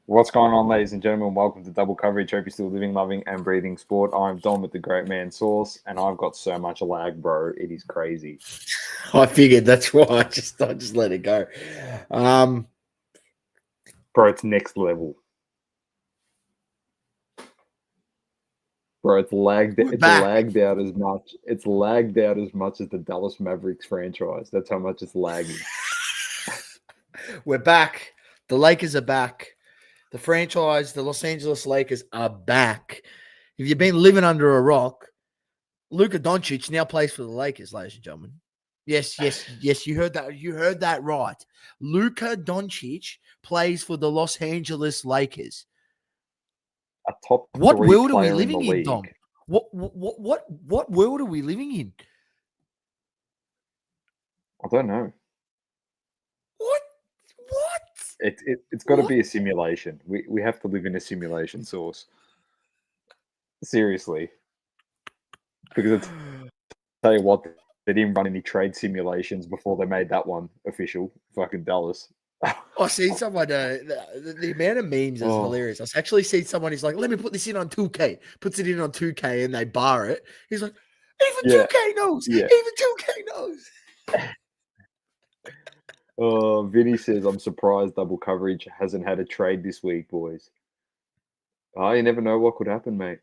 What's going on, ladies and gentlemen? Welcome to Double Coverage. Hope you're still living, loving, and breathing sport. I'm Dom with the Great Man Sauce, and I've got so much lag, bro. It is crazy. I figured that's why I just let it go. Bro, it's next level. Bro, it's lagged. It's lagged out as much. It's lagged out as much as the Dallas Mavericks franchise. That's how much it's lagging. We're back. The Lakers are back. The franchise, the Los Angeles Lakers, are back. If you've been living under a rock, LUKA Doncic now plays for the Lakers, ladies and gentlemen. Yes. You heard that. You heard that right. LUKA Doncic plays for the Los Angeles Lakers. A top what three world are we player in living the in, league. Dom? What world are we living in? I don't know. What? It's got to be a simulation. We have to live in a simulation, Source. Seriously, because I'll tell you what, they didn't run any trade simulations before they made that one official. Fucking Dallas. I see someone, the amount of memes is hilarious. I've actually seen someone who's like, let me put this in on 2K. Puts it in on 2K and they bar it. He's like, even 2K knows. Yeah. Even 2K knows. Vinny says, I'm surprised Double Coverage hasn't had a trade this week, boys. You never know what could happen, mate.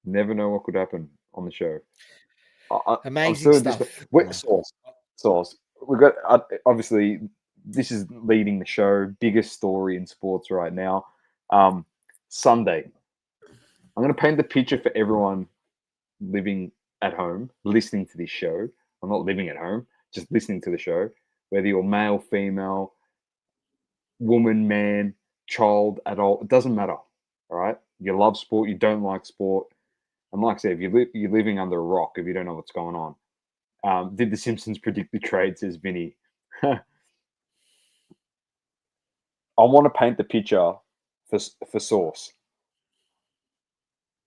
Never know what could happen on the show. Amazing stuff. Sauce. We've got, obviously, this is leading the show. Biggest story in sports right now. Sunday. I'm going to paint the picture for everyone living at home, listening to this show. I'm not living at home, just listening to the show. Whether you're male, female, woman, man, child, adult, it doesn't matter. All right? You love sport, you don't like sport. And like I said, if you're living under a rock, if you don't know what's going on. Did the Simpsons predict the trade, says Vinny. I want to paint the picture for Sauce.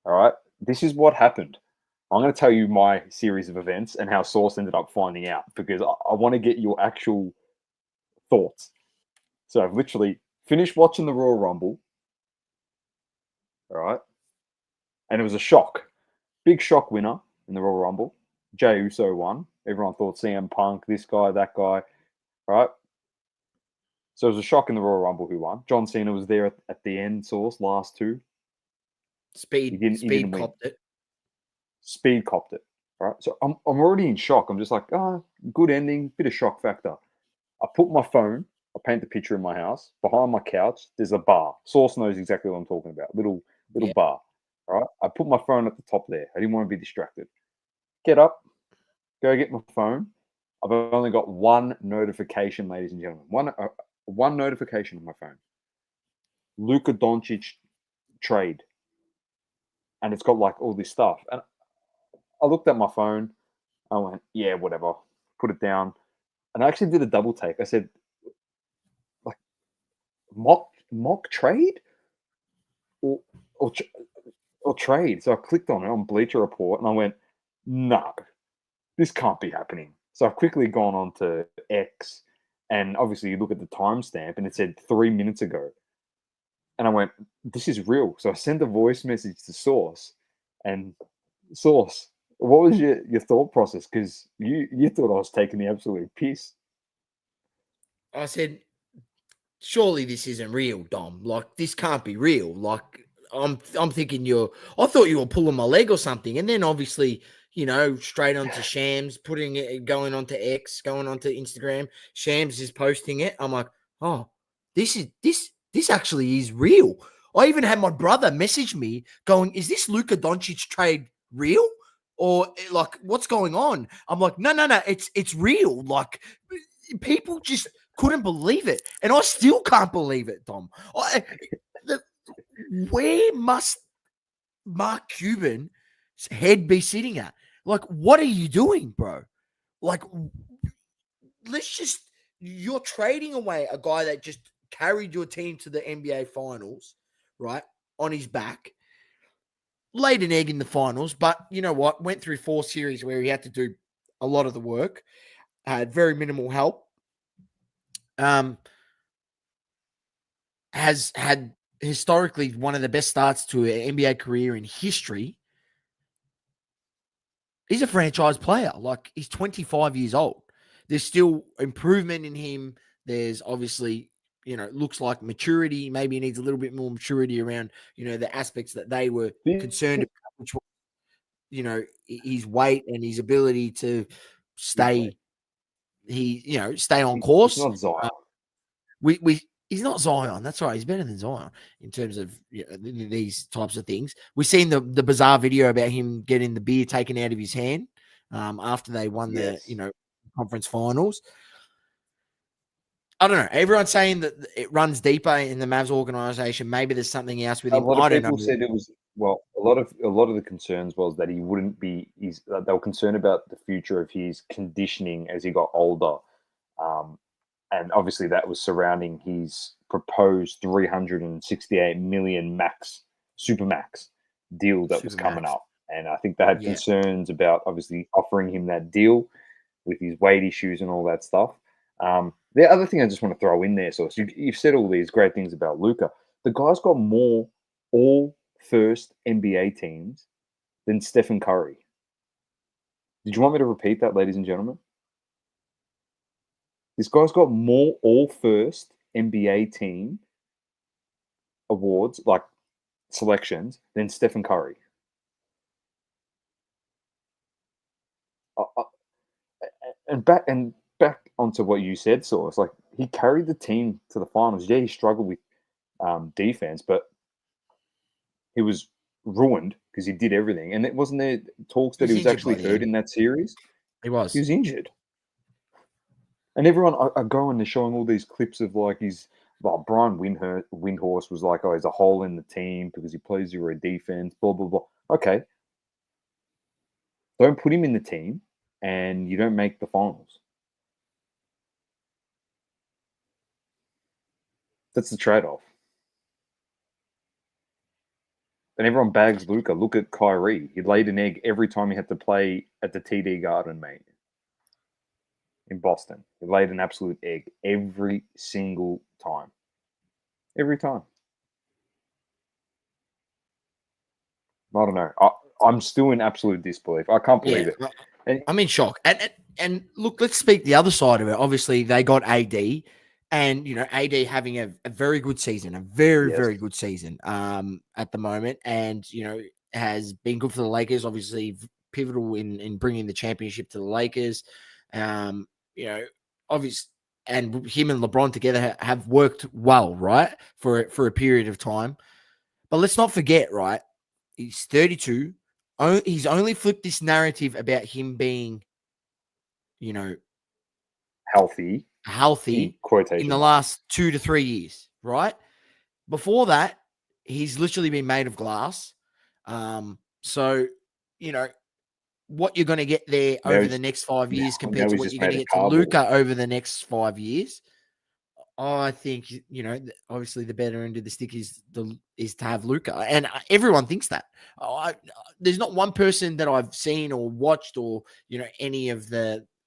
All right? This is what happened. I'm going to tell you my series of events and how Sauce ended up finding out because I want to get your actual thoughts. So I've literally finished watching the Royal Rumble. All right? And it was a shock. Big shock winner in the Royal Rumble. Jey Uso won. Everyone thought CM Punk, this guy, that guy. All right? So it was a shock in the Royal Rumble who won. John Cena was there at the end, Sauce, last two. Speed copped it. Speed copped it. Right. So I'm already in shock. I'm just like, good ending, bit of shock factor. I put my phone, I paint the picture in my house. Behind my couch, there's a bar. Sauce knows exactly what I'm talking about. Little bar. All right. I put my phone at the top there. I didn't want to be distracted. Get up, go get my phone. I've only got one notification, ladies and gentlemen. One notification on my phone. LUKA Doncic trade. And it's got like all this stuff. And I looked at my phone. I went, yeah, whatever. Put it down. And I actually did a double take. I said, like, mock trade? Or trade. So I clicked on it on Bleacher Report and I went, no, this can't be happening. So I've quickly gone on to X and obviously you look at the timestamp and it said 3 minutes ago. And I went, this is real. So I sent a voice message to Sauce and Sauce, what was your thought process? Because you thought I was taking the absolute piss. I said, surely this isn't real, Dom. Like, this can't be real. Like, I'm thinking I thought you were pulling my leg or something. And then obviously, straight onto Shams, putting it, going onto X, going onto Instagram. Shams is posting it. I'm like, oh, this actually is real. I even had my brother message me going, is this LUKA Doncic trade real? Or like, what's going on? I'm like, no, it's real. Like, people just couldn't believe it. And I still can't believe it, Dom. Where must Mark Cuban's head be sitting at? Like, what are you doing, bro? Like, you're trading away a guy that just carried your team to the NBA finals, right, on his back. Laid an egg in the finals, but you know what? Went through 4 series where he had to do a lot of the work. Had very minimal help. has had historically one of the best starts to an NBA career in history. He's a franchise player. Like, he's 25 years old. There's still improvement in him. There's obviously, looks like maturity. Maybe he needs a little bit more maturity around, the aspects that they were concerned about, which was, his weight and his ability to stay on course. He's not Zion. He's not Zion. That's right. He's better than Zion in terms of these types of things. We've seen the bizarre video about him getting the beer taken out of his hand after they won the conference finals. I don't know. Everyone's saying that it runs deeper in the Mavs organization. Maybe there's something else with him. A lot of people said it was, well, a lot of the concerns was that he wouldn't be. They were concerned about the future of his conditioning as he got older, and obviously that was surrounding his proposed 368 million supermax deal that was coming up. And I think they had concerns about obviously offering him that deal with his weight issues and all that stuff. The other thing I just want to throw in there, so you've said all these great things about Luka. The guy's got more all-first NBA teams than Stephen Curry. Did you want me to repeat that, ladies and gentlemen? This guy's got more all-first NBA team awards, like selections, than Stephen Curry. And back onto what you said, Source. Like, he carried the team to the finals. Yeah, he struggled with defense, but he was ruined because he did everything. And it wasn't there talks that he was actually hurt in that series. He was. He was injured. And everyone are going, they're showing all these clips of like Brian Windhorst was like, oh, he's a hole in the team because he plays zero defense, blah, blah, blah. Okay. Don't put him in the team and you don't make the finals. That's the trade-off. And everyone bags Luka. Look at Kyrie. He laid an egg every time he had to play at the TD Garden, mate. In Boston. He laid an absolute egg every single time. Every time. I don't know. I'm still in absolute disbelief. I can't believe it. I'm in shock. And look, let's speak the other side of it. Obviously, they got AD. And, AD having a very good season, a very, very good season at the moment. And, has been good for the Lakers, obviously pivotal in bringing the championship to the Lakers. Obviously, and him and LeBron together have worked well, right, for a period of time. But let's not forget, right, he's 32. He's only flipped this narrative about him being, healthy in the last 2 to 3 years, right? Before that, he's literally been made of glass. So, what you're going to get there over the next 5 years compared to what you're going to get to Luka over the next 5 years. I think, obviously the better end of the stick is to have Luka. And everyone thinks that. There's not one person that I've seen or watched or,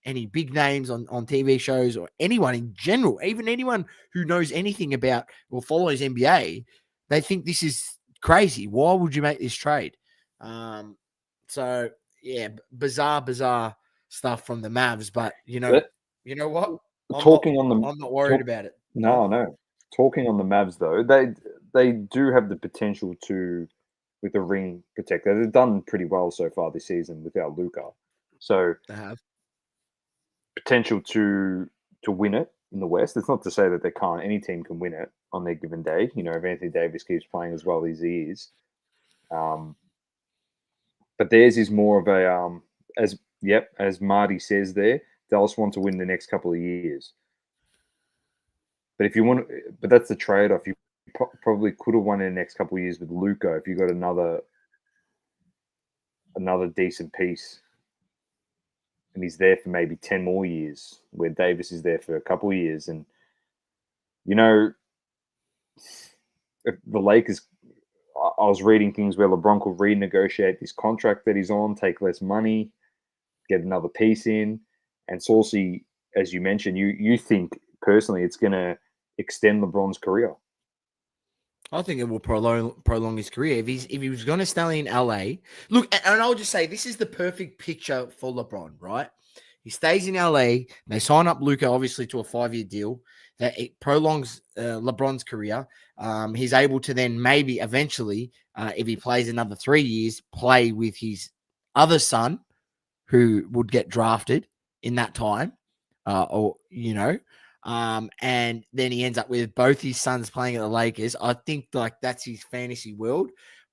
any big names on TV shows or anyone in general, even anyone who knows anything about or follows NBA, they think this is crazy. Why would you make this trade? So, yeah, bizarre stuff from the Mavs. But, you know what? I'm not worried about it. No. Talking on the Mavs, though, they do have the potential to, with a ring protector, they've done pretty well so far this season without Luka. So they have potential to win it in the West. It's not to say that they can't. Any team can win it on their given day. If Anthony Davis keeps playing as well as he is. But theirs is more of a, as Marty says there, Dallas want to win the next couple of years. But but that's the trade-off. You probably could have won in the next couple of years with Luka if you got another decent piece. And he's there for maybe 10 more years, where Davis is there for a couple of years. And, if the Lakers, I was reading things where LeBron could renegotiate this contract that he's on, take less money, get another piece in. And Saucy, as you mentioned, you think personally it's going to extend LeBron's career. I think it will prolong his career. If he was going to stay in LA, look, and I'll just say this is the perfect picture for LeBron, right? He stays in LA. They sign up LUKA, obviously, to a 5-year deal. That it prolongs LeBron's career. He's able to then maybe eventually, if he plays another 3 years, play with his other son, who would get drafted in that time, and then he ends up with both his sons playing at the Lakers. I think like that's his fantasy world,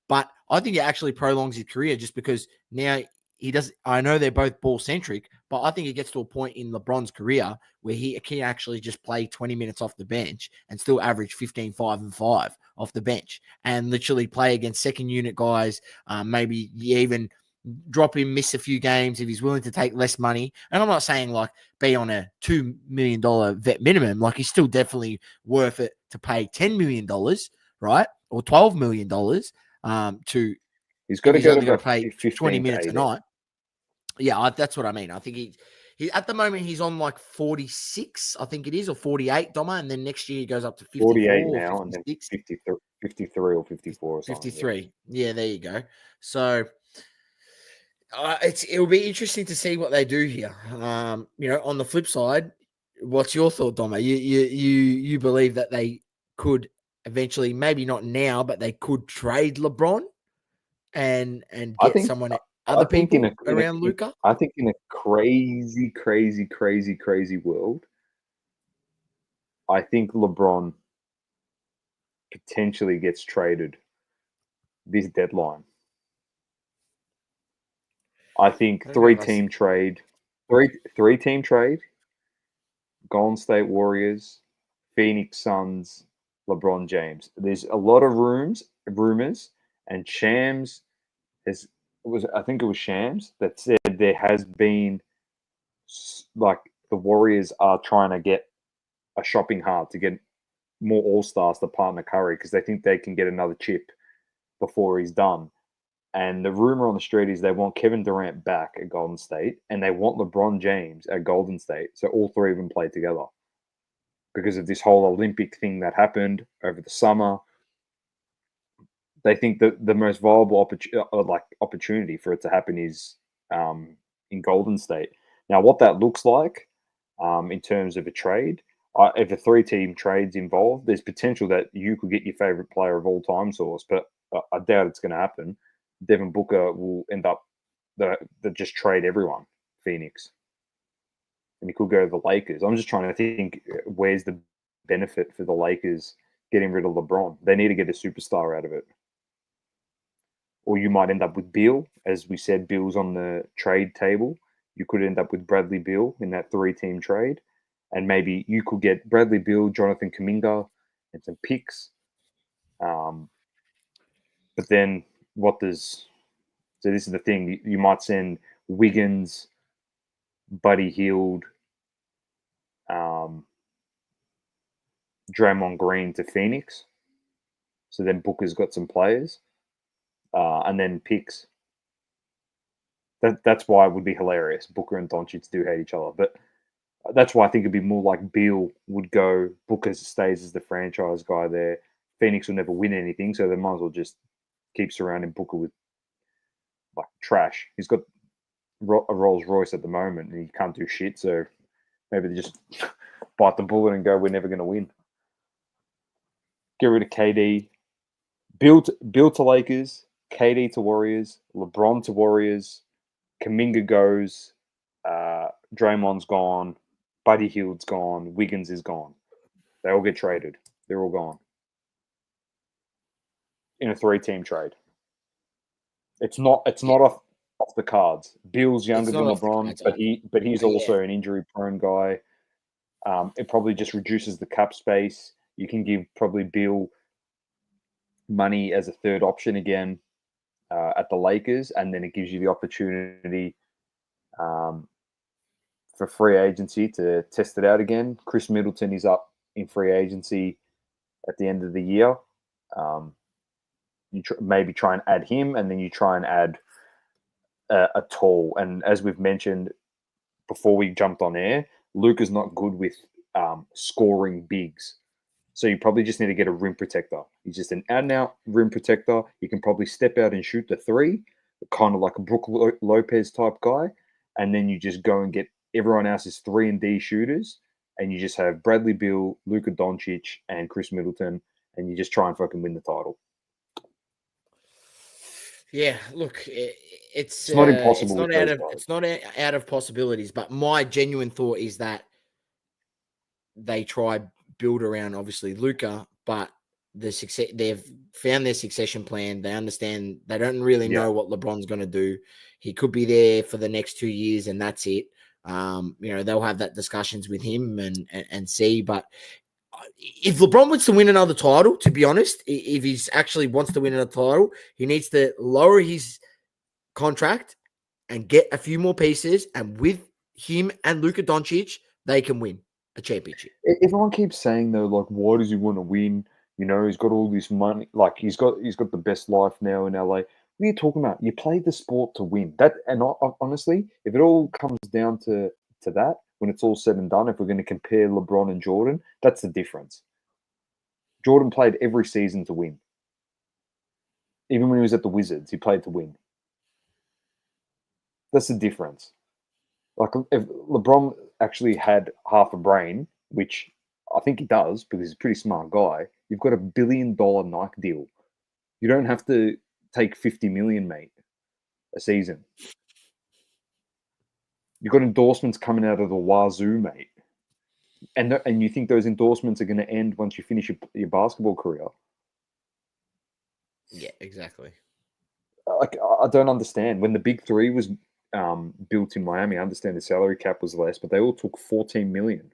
but I think it actually prolongs his career just because now he does. I know they're both ball centric, but I think it gets to a point in LeBron's career where he can actually just play 20 minutes off the bench and still average 15, 5, and 5 off the bench and literally play against second unit guys. Maybe even drop him, miss a few games if he's willing to take less money. And I'm not saying like be on a $2 million vet minimum. Like he's still definitely worth it to pay $10 million, right? Or $12 million to He's got to he's go to only going to about play 20 15 to minutes a 18. night. Yeah, that's what I mean. I think he at the moment he's on like 46, I think it is, or 48, Doma, and then next year he goes up to 54 48 or now, and then 56. 53 or 54 or something. 53. Yeah, there you go. So it'll be interesting to see what they do here. On the flip side, what's your thought, Doma? You believe that they could eventually, maybe not now, but they could trade LeBron and I get think someone, I other think people around Luka. I think in a crazy, crazy, crazy, crazy world, I think LeBron potentially gets traded this deadline. I think I don't know if I see. three team trade, Golden State Warriors, Phoenix Suns, LeBron James. There's a lot of rumors, and Shams I think it was Shams that said there has been like the Warriors are trying to get a shopping hard to get more All Stars to partner Curry because they think they can get another chip before he's done. And the rumor on the street is they want Kevin Durant back at Golden State and they want LeBron James at Golden State. So all three of them play together because of this whole Olympic thing that happened over the summer. They think that the most viable opportunity for it to happen is in Golden State. Now, what that looks like in terms of a trade, if a three-team trade's involved, there's potential that you could get your favorite player of all time source, but I doubt it's going to happen. Devin Booker will end up the just trade everyone, Phoenix, and he could go to the Lakers. I'm just trying to think where's the benefit for the Lakers getting rid of LeBron. They need to get a superstar out of it. Or you might end up with Beal. As we said, Beal's on the trade table. You could end up with Bradley Beal in that three-team trade. And maybe you could get Bradley Beal, Jonathan Kuminga, and some picks. But then what does... So this is the thing. You might send Wiggins, Buddy Hield, Draymond Green to Phoenix. So then Booker's got some players. And then picks. That's why it would be hilarious. Booker and Doncic do hate each other, but that's why I think it'd be more like Beal would go. Booker stays as the franchise guy there. Phoenix will never win anything, so they might as well just keep surrounding Booker with like trash. He's got a Rolls Royce at the moment, and he can't do shit. So maybe they just bite the bullet and go, "We're never going to win." Get rid of KD. Build to Lakers. KD to Warriors, LeBron to Warriors, Kuminga goes, Draymond's gone, Buddy Hield's gone, Wiggins is gone. They all get traded. They're all gone in a three-team trade. It's not off the cards. Bill's younger than LeBron, but he's also an injury-prone guy. It probably just reduces the cap space. You can give probably Bill money as a third option again. At the Lakers, and then it gives you the opportunity for free agency to test it out again. Chris Middleton is up in free agency at the end of the year. You maybe try and add him, and then you try and add a tall. And as we've mentioned before we jumped on air, Luka's not good with scoring bigs. So you probably just need to get a rim protector. He's just an out and out rim protector. You can probably step out and shoot the three, kind of like a Brook Lopez type guy. And then you just go and get everyone else's 3 and D shooters. And you just have Bradley Beal, Luka Doncic, and Chris Middleton. And you just try and fucking win the title. Yeah, look, It's not impossible. It's not out of possibilities. But my genuine thought is that they try build around obviously Luka, but they've found their succession plan. They understand they don't really know what LeBron's going to do. He could be there for the next 2 years, and that's it. They'll have that discussions with him and see. But if LeBron wants to win another title, to be honest, if he's actually wants to win another title, he needs to lower his contract and get a few more pieces. And with him and Luka Doncic, they can win a championship. Everyone keeps saying though, like, why does he want to win? He's got all this money. Like, he's got the best life now in LA. What are you talking about? You play the sport to win. Honestly, if it all comes down to that, when it's all said and done, if we're going to compare LeBron and Jordan, that's the difference. Jordan played every season to win. Even when he was at the Wizards, he played to win. That's the difference. Like, if LeBron actually had half a brain, which I think he does because he's a pretty smart guy, you've got $1 billion Nike deal. You don't have to take 50 million, mate, a season. You've got endorsements coming out of the wazoo, mate. And you think those endorsements are going to end once you finish your basketball career? Yeah, exactly. Like, I don't understand. When the Big Three was built in Miami, I understand the salary cap was less, but they all took 14 million.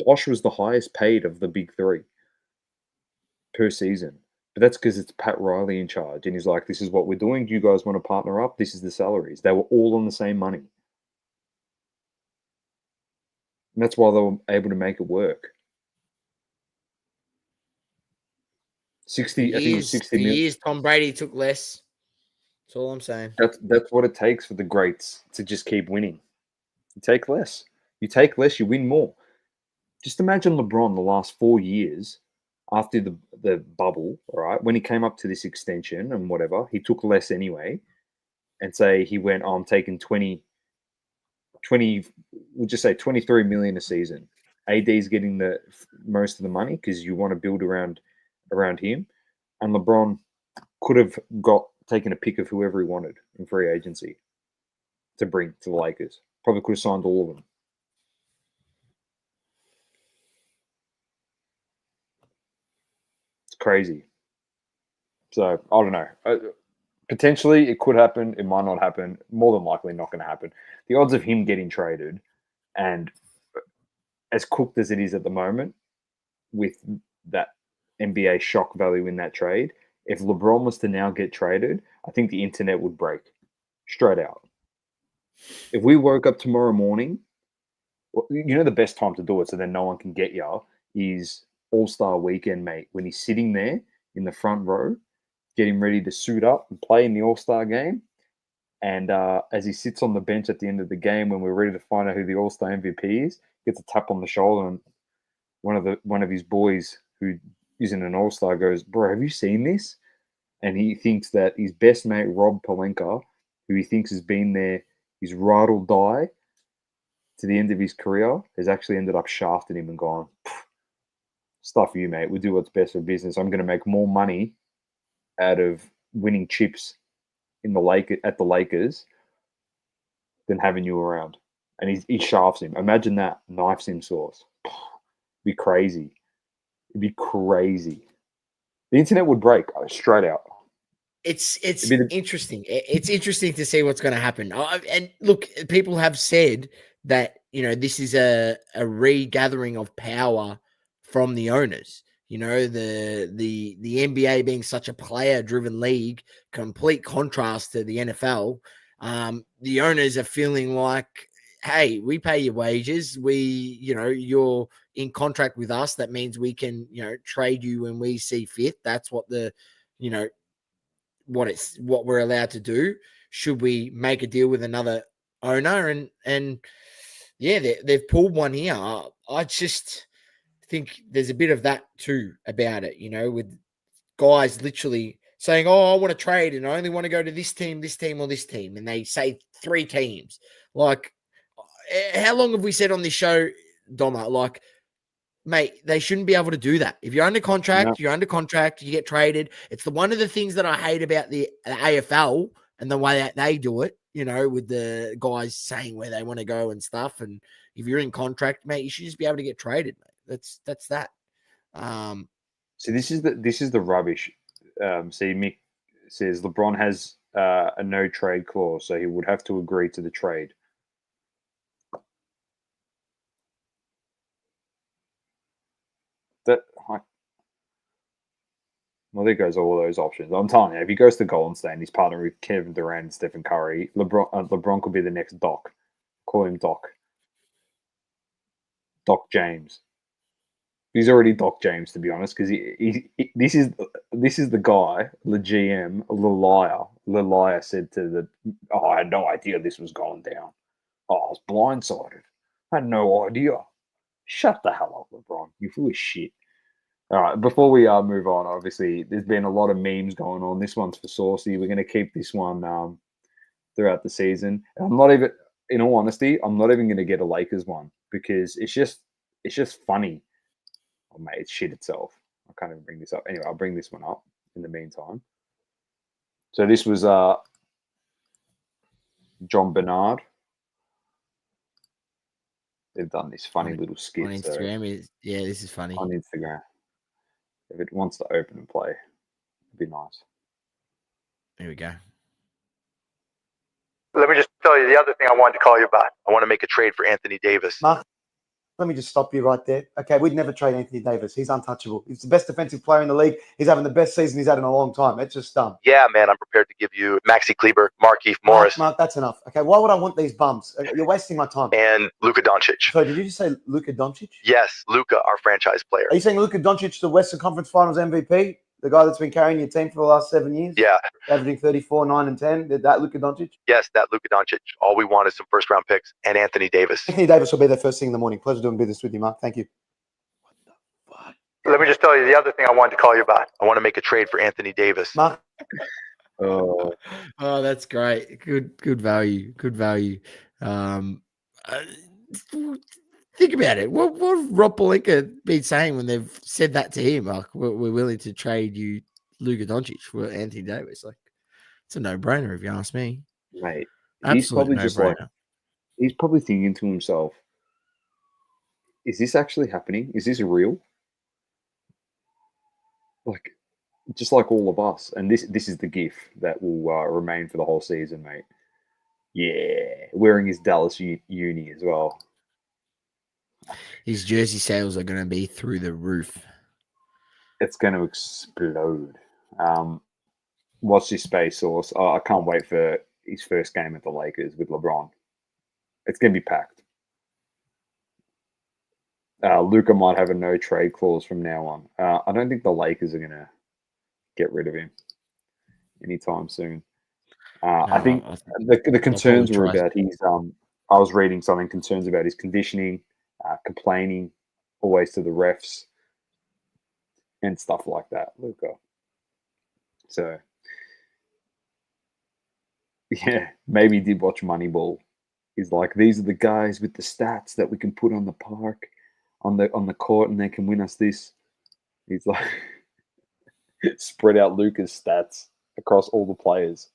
Bosch was the highest paid of the Big Three per season. But that's because it's Pat Riley in charge. And he's like, this is what we're doing. Do you guys want to partner up? This is the salaries. They were all on the same money. And that's why they were able to make it work. 60, I think it was 60 million. Years Tom Brady took less. That's all I'm saying. That's what it takes for the greats to just keep winning. You take less. You take less, you win more. Just imagine LeBron the last 4 years after the bubble, all right, when he came up to this extension and whatever, he took less anyway. And say he went, I'm taking 20, we'll just say 23 million a season. AD's getting the most of the money because you want to build around him. And LeBron could have taken a pick of whoever he wanted in free agency to bring to the Lakers. Probably could have signed all of them. It's crazy. So, I don't know. Potentially, it could happen. It might not happen. More than likely, not going to happen. The odds of him getting traded, and as cooked as it is at the moment, with that NBA shock value in that trade, if LeBron was to now get traded, I think the internet would break straight out. If we woke up tomorrow morning, the best time to do it so then no one can get you is All-Star Weekend, mate, when he's sitting there in the front row, getting ready to suit up and play in the All-Star game. And as he sits on the bench at the end of the game, when we're ready to find out who the All-Star MVP is, gets a tap on the shoulder, and one of his boys who isn't an All-Star goes, "Bro, have you seen this?" And he thinks that his best mate Rob Pelinka, who he thinks has been there, his ride or die to the end of his career, has actually ended up shafting him and gone, "Stuff you, mate. We'll do what's best for business. I'm going to make more money out of winning chips at the Lakers than having you around." And he shafts him. Imagine that. Knifes him sauce. It'd be crazy. It'd be crazy. The internet would break straight out. It's interesting. It's interesting to see what's going to happen. And look, people have said that, this is a regathering of power from the owners. The NBA being such a player-driven league, complete contrast to the NFL. The owners are feeling like, hey, we pay your wages. You're in contract with us. That means we can, trade you when we see fit. That's what what we're allowed to do. Should we make a deal with another owner? And yeah, they've pulled one here. I just think there's a bit of that too about it, with guys literally saying, "Oh, I want to trade and I only want to go to this team, or this team," and they say 3 teams. Like, how long have we said on this show, Doma? Like, mate, they shouldn't be able to do that. If you're under contract, you're under contract, you get traded. It's one of the things that I hate about the AFL and the way that they do it, with the guys saying where they want to go and stuff. And if you're in contract, mate, you should just be able to get traded, mate. That's that. So this is the rubbish. See, Mick says LeBron has a no trade clause, so he would have to agree to the trade. Well, there goes all those options. I'm telling you, if he goes to Golden State and he's partnered with Kevin Durant and Stephen Curry, LeBron could be the next Doc. Call him Doc. Doc James. He's already Doc James, to be honest, because this is the guy, the GM, the liar said to I had no idea this was going down. I was blindsided. I had no idea. Shut the hell up, LeBron. You're full of shit. All right, before we move on, obviously, there's been a lot of memes going on. This one's for Saucy. We're going to keep this one throughout the season. And I'm not even, in all honesty, I'm not even going to get a Lakers one because it's just funny. Oh, mate, it's shit itself. I can't even bring this up. Anyway, I'll bring this one up in the meantime. So this was John Bernard. They've done this funny little skit. On Instagram. This is funny. On Instagram. If it wants to open and play, it'd be nice. Here we go. Let me just tell you the other thing I wanted to call you about. I want to make a trade for Anthony Davis. Mark, let me just stop you right there. Okay, we'd never trade Anthony Davis. He's untouchable. He's the best defensive player in the league. He's having the best season he's had in a long time. It's just dumb. Yeah, man, I'm prepared to give you Maxi Kleber, Markieff Morris. Mark, that's enough. Okay, why would I want these bums? You're wasting my time. And Luka Doncic. So did you just say Luka Doncic? Yes, Luka, our franchise player. Are you saying Luka Doncic, the Western Conference Finals MVP? The guy that's been carrying your team for the last 7 years? Yeah. Averaging 34, 9, and 10? Did that Luka Doncic? Yes, that Luka Doncic. All we want is some first-round picks and Anthony Davis. Anthony Davis will be there first thing in the morning. Pleasure doing business with you, Mark. Thank you. What the fuck? Let me just tell you the other thing I wanted to call you about. I want to make a trade for Anthony Davis. Mark? Oh, that's great. Good value. Good value. Think about it. What Rob Pelinka been saying when they've said that to him? Like, we're willing to trade you Luka Doncic for Anthony Davis. Like, it's a no-brainer if you ask me. mate. Absolute no-brainer. He's probably thinking to himself, is this actually happening? Is this real? Like, just like all of us. And this is the gif that will remain for the whole season, mate. Yeah. Wearing his Dallas uni as well. His jersey sales are going to be through the roof. It's going to explode. Watch this space source. I can't wait for his first game at the Lakers with LeBron. It's going to be packed. Luka might have a no trade clause from now on. I don't think the Lakers are going to get rid of him anytime soon. I think the concerns were about his. I was reading something, concerns about his conditioning, complaining always to the refs and stuff like that, Luka. So, yeah, maybe he did watch Moneyball. He's like, these are the guys with the stats that we can put on the park, on the court, and they can win us this. He's like, spread out Luka's stats across all the players.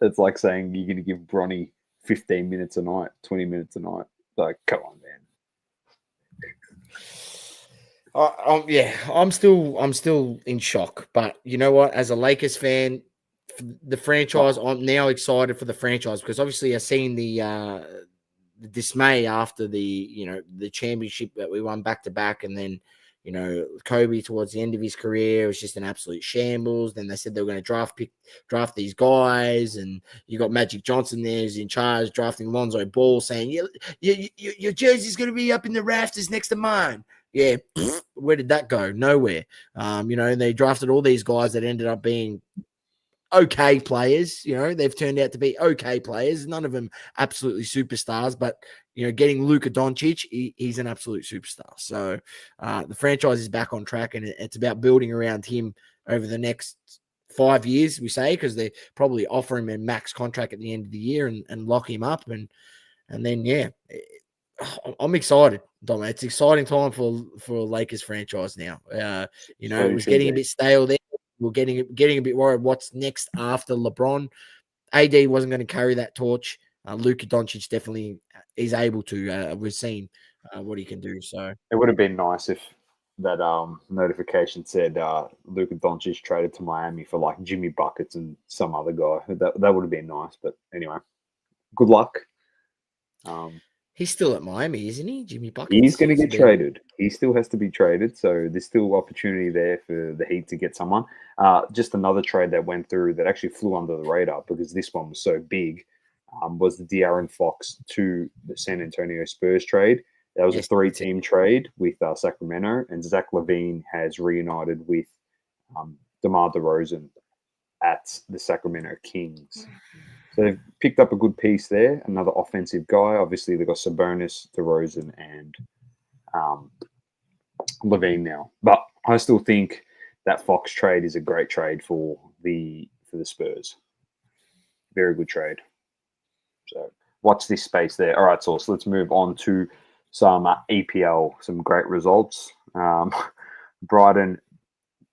It's like saying you're going to give Bronny 15 minutes a night, 20 minutes a night. Like, come on, man. Yeah, I'm still in shock. But you know what? As a Lakers fan, the franchise, I'm now excited for the franchise because obviously I've seen the dismay after the championship that we won back to back, and then Kobe towards the end of his career was just an absolute shambles. Then they said they were going to draft these guys, and you got Magic Johnson there who's in charge drafting Lonzo Ball, saying your jersey's going to be up in the rafters next to mine. Yeah, where did that go? Nowhere. They drafted all these guys that ended up being okay players. They've turned out to be okay players. None of them absolutely superstars, but getting Luka Doncic, he's an absolute superstar. So the franchise is back on track, and it's about building around him over the next 5 years, we say, because they probably offer him a max contract at the end of the year and lock him up, and then I'm excited, Dom. It's an exciting time for a Lakers franchise now. It was getting a bit stale there. We're getting a bit worried what's next after LeBron. AD wasn't going to carry that torch. Luka Doncic definitely is able to. We've seen what he can do. So it would have been nice if that notification said Luka Doncic traded to Miami for like Jimmy Buckets and some other guy. That would have been nice. But anyway, good luck. He's still at Miami, isn't he? Jimmy Buckets. He's going to get traded. He still has to be traded. So there's still opportunity there for the Heat to get someone. Just another trade that went through that actually flew under the radar because this one was so big was the De'Aaron Fox to the San Antonio Spurs trade. That was a 3-team trade with Sacramento, and Zach LaVine has reunited with DeMar DeRozan at the Sacramento Kings. So they've picked up a good piece there. Another offensive guy. Obviously, they've got Sabonis, DeRozan, and LaVine now. But I still think that Fox trade is a great trade for the Spurs. Very good trade. So watch this space there. All right, so let's move on to some EPL, some great results. Brighton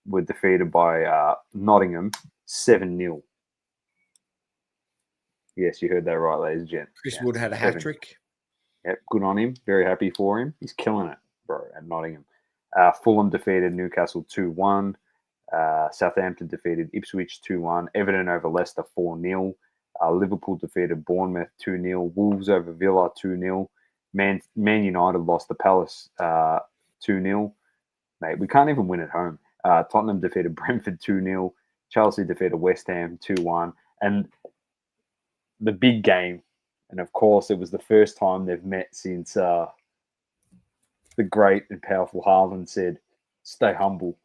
were defeated by Nottingham 7-0. Yes, you heard that right, ladies and gents. Chris Wood had a hat trick. Yep, good on him. Very happy for him. He's killing it, bro, at Nottingham. Fulham defeated Newcastle 2-1. Southampton defeated Ipswich 2-1. Everton over Leicester 4-0. Liverpool defeated Bournemouth 2-0. Wolves over Villa 2-0. Man United lost to Palace 2-0. Mate, we can't even win at home. Tottenham defeated Brentford 2-0. Chelsea defeated West Ham 2-1. And the big game, and of course, it was the first time they've met since the great and powerful Haaland said, "Stay humble,"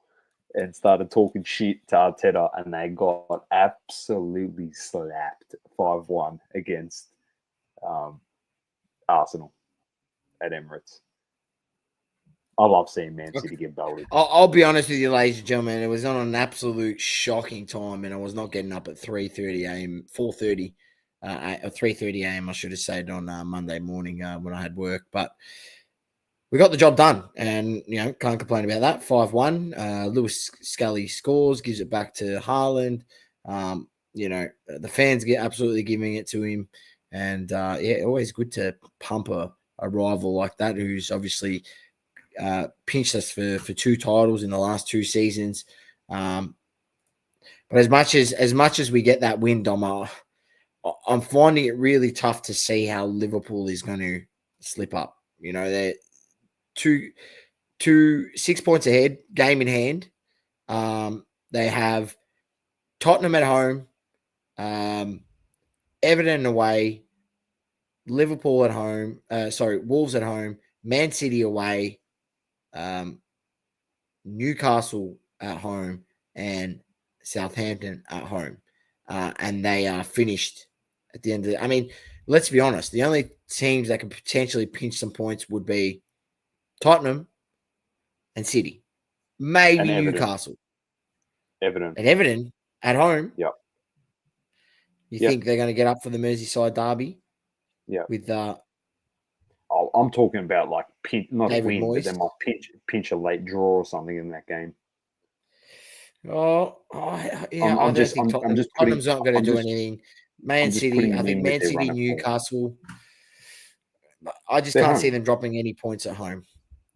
and started talking shit to Arteta, and they got absolutely slapped 5-1 against Arsenal at Emirates. I love seeing Man City get belted. I'll be honest with you, ladies and gentlemen. It was on an absolute shocking time, and I was not getting up at 3:30 a.m., 4:30, or 3:30 a.m. I should have said on Monday morning when I had work. But we got the job done, and can't complain about that. 5-1. Lewis Scully scores, gives it back to Haaland. The fans get absolutely giving it to him, and always good to pump a rival like that who's obviously pinched us for 2 titles in the last 2 seasons. But as much as we get that win, Dom, I'm finding it really tough to see how Liverpool is going to slip up. They're 6 points ahead, game in hand. They have Tottenham at home, Everton away, Liverpool at home. Wolves at home, Man City away, Newcastle at home, and Southampton at home. And they are finished at the end of let's be honest. The only teams that can potentially pinch some points would be Tottenham and City. Maybe and Newcastle. Everton. And Everton at home. Yep. You think they're going to get up for the Merseyside derby? Yeah. With I'm talking about like not David a win, Moyes. but they might pinch a late draw or something in that game. I don't think Tottenham's not going to do anything. Man City, I think Man City, Newcastle. I just can't see them dropping any points at home.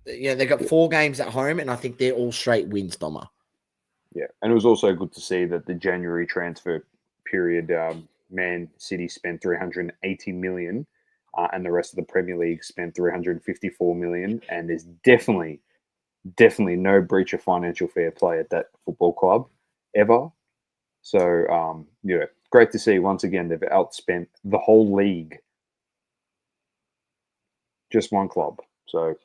They've got 4 games at home, and I think they're all straight wins, Doma. Yeah, and it was also good to see that the January transfer period, Man City spent 380 million, and the rest of the Premier League spent 354 million, and there's definitely no breach of financial fair play at that football club ever. So, great to see once again they've outspent the whole league. Just one club. So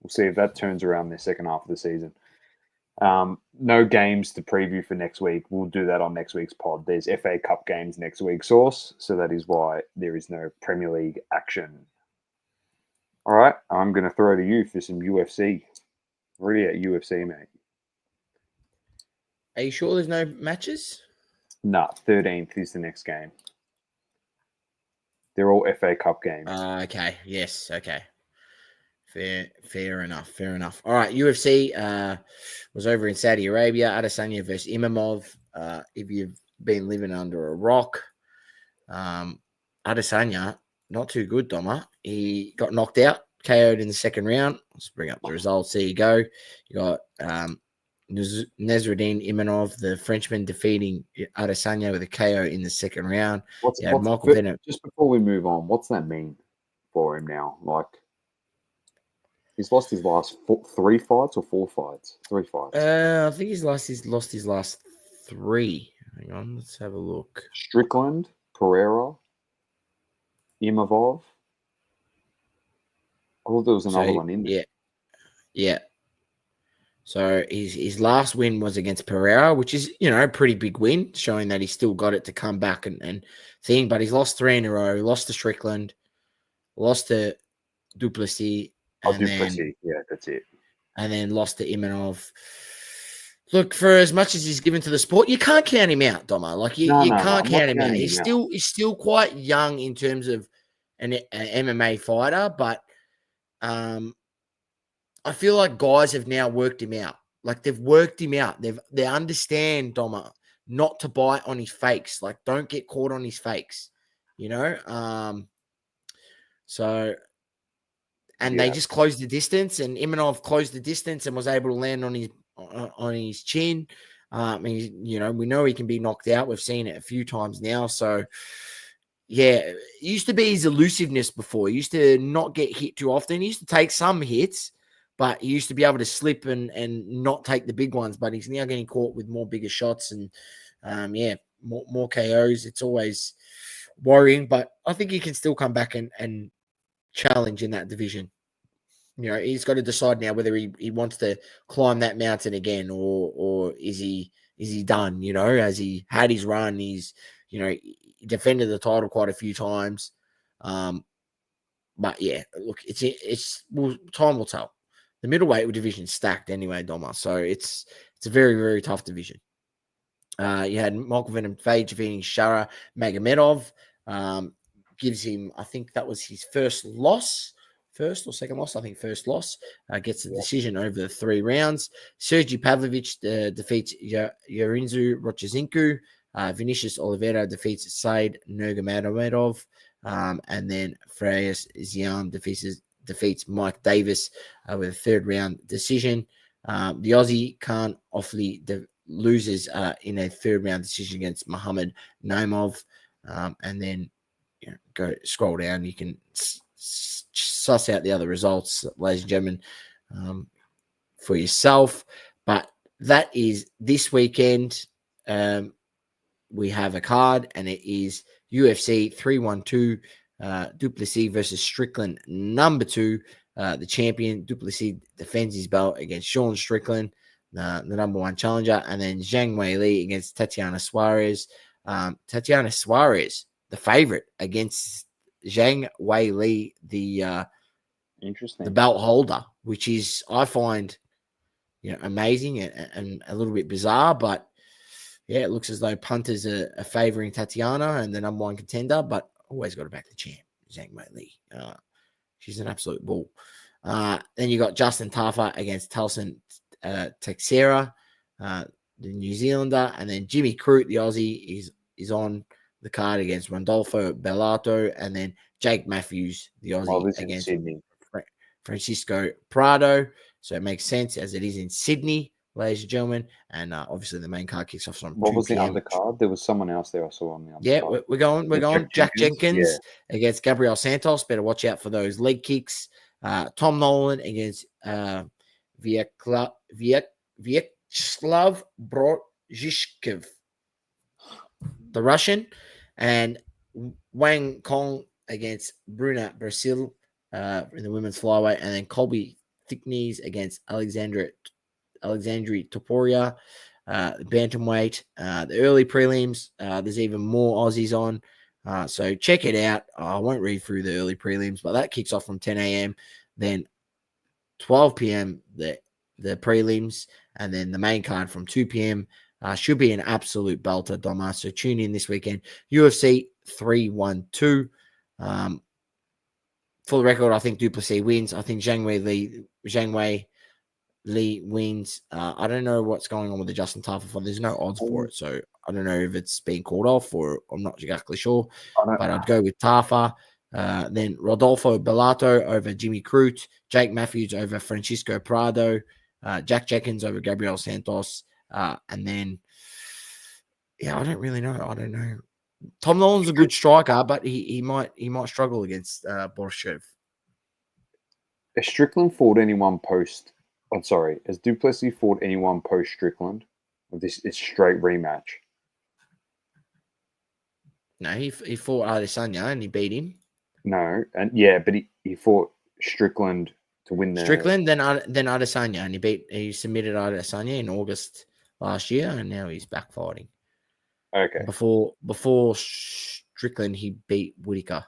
we'll see if that turns around the second half of the season. No games to preview for next week. We'll do that on next week's pod. There's FA Cup games next week, Source. So that is why there is no Premier League action. All right, I'm going to throw to you for some UFC. Ready at UFC, mate. Are you sure there's no matches? Nah, 13th is the next game. They're all FA Cup games. Okay. Yes. Okay. Fair enough. All right. UFC was over in Saudi Arabia. Adesanya versus Imamov. If you've been living under a rock, Adesanya, not too good, Doma. He got knocked out, KO'd in the second round. Let's bring up the results. There you go. You got Nasruddin Imanov, the Frenchman, defeating Adesanya with a KO in the second round. Just before we move on, what's that mean for him now? Like, he's lost his last 3 fights or 4 fights? 3 fights. I think he's lost his last 3. Hang on, let's have a look. Strickland, Pereira, Imavov. I thought there was another one in there. Yeah. So his last win was against Pereira, which is, a pretty big win, showing that he's still got it to come back and thing. But he's lost 3 in a row. Lost to Strickland, lost to Duplessis. Duplessis. Yeah, that's it. And then lost to Imanov. Look, for as much as he's given to the sport, you can't count him out, Domo. Like you can't count him out. He's still quite young in terms of an MMA fighter, but I feel like guys have now worked him out. Like they've worked him out. They understand, Doma, not to bite on his fakes. Like don't get caught on his fakes, So, and they just closed the distance, and Imanov closed the distance and was able to land on his chin. We know he can be knocked out. We've seen it a few times now. So, yeah, it used to be his elusiveness before. He used to not get hit too often. He used to take some hits, but he used to be able to slip and not take the big ones. But he's now getting caught with more bigger shots and, more KOs. It's always worrying, but I think he can still come back and challenge in that division. He's got to decide now whether he wants to climb that mountain again or is he done? Has he had his run? He's he defended the title quite a few times. But yeah, look, time will tell. The middleweight division stacked anyway, Doma. So it's a very, very tough division. You had Michael Venom Fage defeating Shara Magomedov. Gives him, I think that was his first or second loss. I think first loss. Gets the decision over the 3 rounds. Sergey Pavlovich defeats Yorinzu Rochazinku. Vinicius Oliveira defeats Said Nurmagomedov. And then Freyas Zian defeats Mike Davis with a 3rd round decision. The Aussie Khan Offley loses in a 3rd round decision against Muhammad Naimov. And then go scroll down. You can suss out the other results, ladies and gentlemen, for yourself. But that is this weekend. We have a card, and it is UFC 312, Duplessis versus Strickland, number 2. The champion, Duplessis, defends his belt against Sean Strickland, the number 1 challenger, and then Zhang Weili against Tatiana Suarez. Tatiana Suarez, the favorite, against Zhang Weili, the belt holder, which is, I find, amazing and a little bit bizarre, but yeah, it looks as though punters are favoring Tatiana and the number 1 contender, but always got to back the champ, Zhang Weili. She's an absolute bull. Then you got Justin Tafa against Talson Teixeira, the New Zealander, and then Jimmy Crute, the Aussie, is on the card against Randolfo Bellato, and then Jake Matthews, the Aussie, against Francisco Prado. So it makes sense as it is in Sydney, ladies and gentlemen. And obviously the main card kicks off from 2 What was the p.m. undercard? There was someone else there I saw on the undercard. Yeah, we're going. Jack Jenkins against Gabriel Santos. Better watch out for those leg kicks. Tom Nolan against Vyacheslav Brozhishkev, the Russian, and Wang Kong against Bruna Brazil in the women's flyweight, and then Colby Thickneys against Alexandra Alexandri Topuria, bantamweight. The early prelims, there's even more Aussies on. So check it out. I won't read through the early prelims, but that kicks off from 10 a.m. Then 12 p.m. the prelims, and then the main card from 2 p.m. Should be an absolute belter, Doma. So tune in this weekend. UFC 312. For the record, I think Duplessis wins. I think Zhang Wei Li wins. I don't know what's going on with the Justin Tafa fight. There's no odds for it, so I don't know if it's being called off or I'm not exactly sure. But I'd go with Tafa. Then Rodolfo Bellato over Jimmy Crute, Jake Matthews over Francisco Prado, Jack Jenkins over Gabriel Santos, and then I don't really know. I don't know. Tom Nolan's a good striker, but he might struggle against Borshev. Has Strickland fought anyone post? I'm sorry. Has Duplessis fought anyone post Strickland? This is straight rematch. No, he fought Adesanya and he beat him. No, and but he fought Strickland to win the Strickland, then Adesanya, and he submitted Adesanya in August last year, and now he's back fighting. Okay. Before Strickland, he beat Whitaker.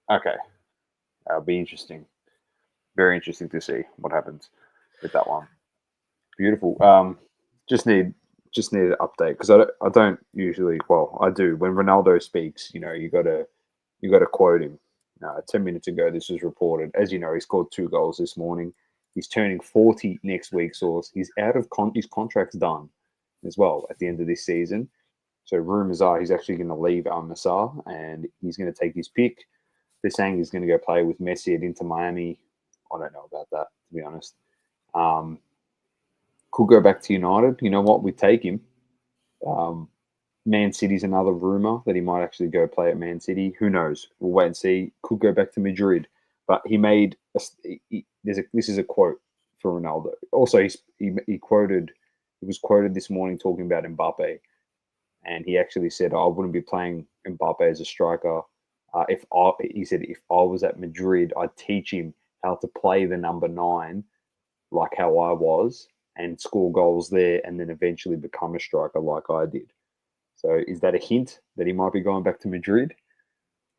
Okay. That'll be interesting. Very interesting to see what happens with that one. Beautiful. Just need an update because I don't usually. Well, I do. When Ronaldo speaks, you got to quote him. 10 minutes ago, this was reported. As you know, he scored 2 goals this morning. He's turning 40 next week. Source. He's out of his contract's done as well at the end of this season. So rumors are he's actually going to leave Al Nassr and he's going to take his pick. They're saying he's going to go play with Messi at Inter Miami. I don't know about that, to be honest. Could go back to United. You know what? We'd take him. Man City's another rumor that he might actually go play at Man City. Who knows? We'll wait and see. Could go back to Madrid. But he made this is a quote for Ronaldo. Also, he was quoted this morning talking about Mbappe, and he actually said, "I wouldn't be playing Mbappe as a striker. If I was at Madrid, I'd teach him how to play the number 9, like how I was, and score goals there, and then eventually become a striker like I did." So is that a hint that he might be going back to Madrid?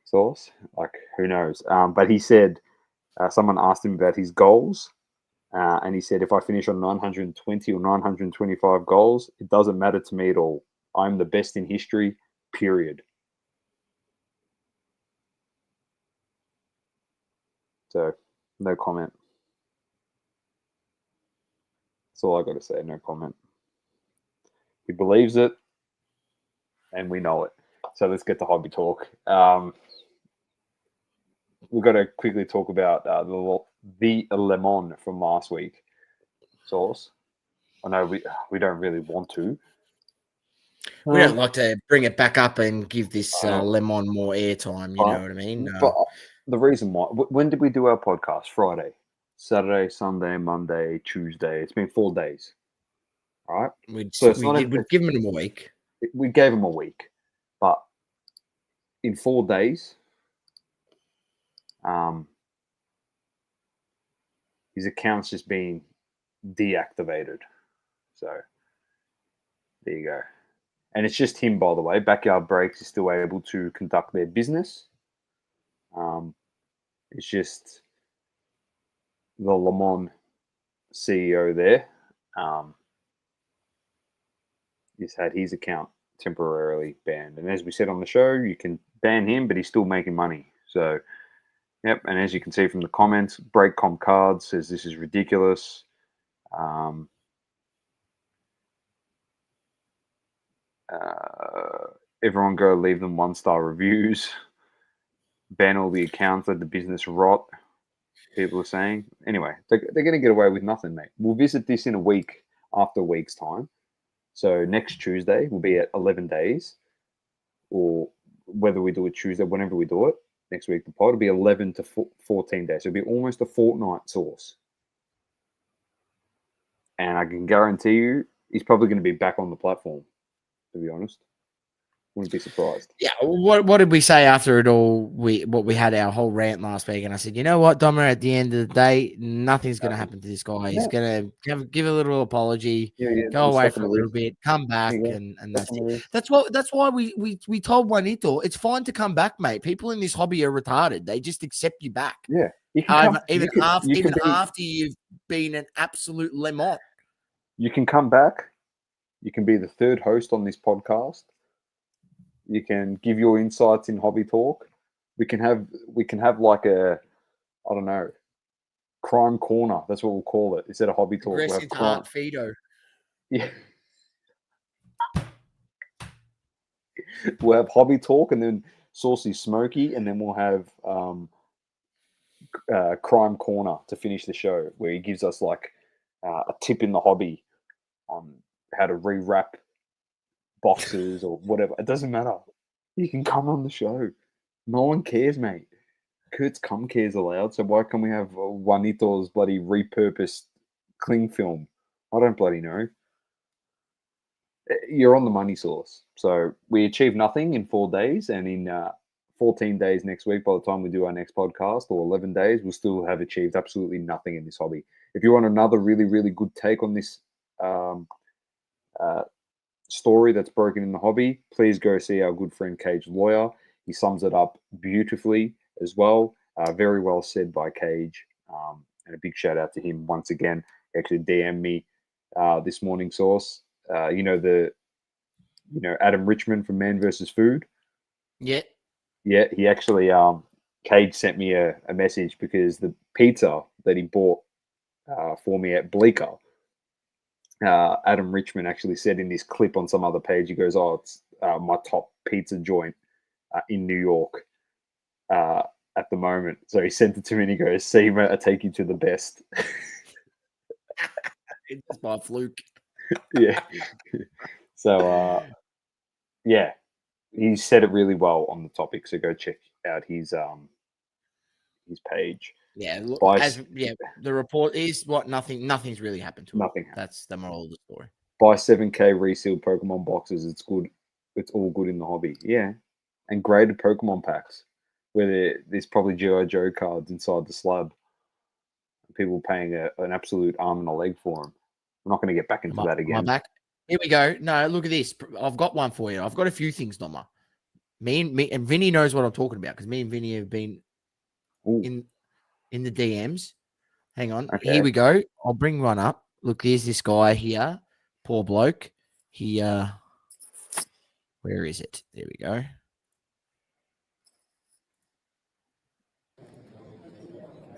Source? Like, who knows? But he said, someone asked him about his goals, and he said, if I finish on 920 or 925 goals, it doesn't matter to me at all. I'm the best in history, period. So, no comment. That's all I got to say, no comment. He believes it, and we know it. So let's get to hobby talk. We've got to quickly talk about the Le Mans from last week. Source. I know we don't really want to. We don't like to bring it back up and give this Le Mans more airtime. You know what I mean? But the reason why, when did we do our podcast? Friday, Saturday, Sunday, Monday, Tuesday. It's been 4 days. All right. We'd give him a week. We gave him a week, but in 4 days, his account's just been deactivated. So there you go. And it's just him, by the way. Backyard Breaks is still able to conduct their business. It's just the Le Mans CEO there. He's had his account temporarily banned. And as we said on the show, you can ban him, but he's still making money. So, yep. And as you can see from the comments, Breakcom Cards says this is ridiculous. Everyone go leave them 1-star reviews. Ban all the accounts, let the business rot. People are saying. Anyway, they're going to get away with nothing, mate. We'll visit this in a week after a week's time. So next Tuesday will be at 11 days, or whether we do it Tuesday, whenever we do it, next week the pod will be 11 to 14 days. So it'll be almost a fortnight Source. And I can guarantee you he's probably going to be back on the platform, to be honest. Wouldn't be surprised. Yeah, what did we say after it all? We had our whole rant last week, and I said, you know what, Domer, at the end of the day, nothing's going to happen to this guy. He's going to give a little apology, go away for a little bit, come back, and that's it. That's why we told Juanito, it's fine to come back, mate. People in this hobby are retarded. They just accept you back. Yeah, you can come, even after you've been an absolute lemon. You can come back. You can be the third host on this podcast. You can give your insights in hobby talk. We can have like a, I don't know, crime corner. That's what we'll call it. Instead of hobby talk, we'll have crime. Fido. Yeah. We'll have hobby talk, and then Saucy Smoky, and then we'll have crime corner to finish the show, where he gives us like a tip in the hobby on how to rewrap boxes or whatever. It doesn't matter. You can come on the show. No one cares, mate. Kurt's cum cares allowed, so why can't we have Juanito's bloody repurposed cling film? I don't bloody know. You're on the money source. So we achieved nothing in 4 days, and in 14 days next week, by the time we do our next podcast, or 11 days, we'll still have achieved absolutely nothing in this hobby. If you want another really, really good take on this story that's broken in the hobby, please go see our good friend Cage Lawyer. He sums it up beautifully as well. Very well said by Cage. And a big shout out to him once again. He actually DM'd me this morning, Source. Adam Richmond from Man vs. Food. Yeah. Yeah, he actually Cage sent me a message because the pizza that he bought for me at Bleecker, Adam Richmond actually said in this clip on some other page, he goes, "Oh, it's my top pizza joint in New York at the moment." So he sent it to me and he goes, "See, mate, I take you to the best." It's by fluke. Yeah. So, yeah, he said it really well on the topic. So go check out his page. Yeah, the report is nothing's really happened to Nothing. it. That's the moral of the story. Buy 7K resealed Pokemon boxes. It's good. It's all good in the hobby. Yeah, and graded Pokemon packs where there's probably G.I. Joe cards inside the slab. People paying an absolute arm and a leg for them. I'm not going to get back into that again. My back. Here we go. No, look at this. I've got one for you. I've got a few things, Doma. Me and Vinny knows what I'm talking about because me and Vinny have been in the DMs. Hang on. Okay. Here we go. I'll bring one up. Look, there's this guy here. Poor bloke. He where is it? There we go.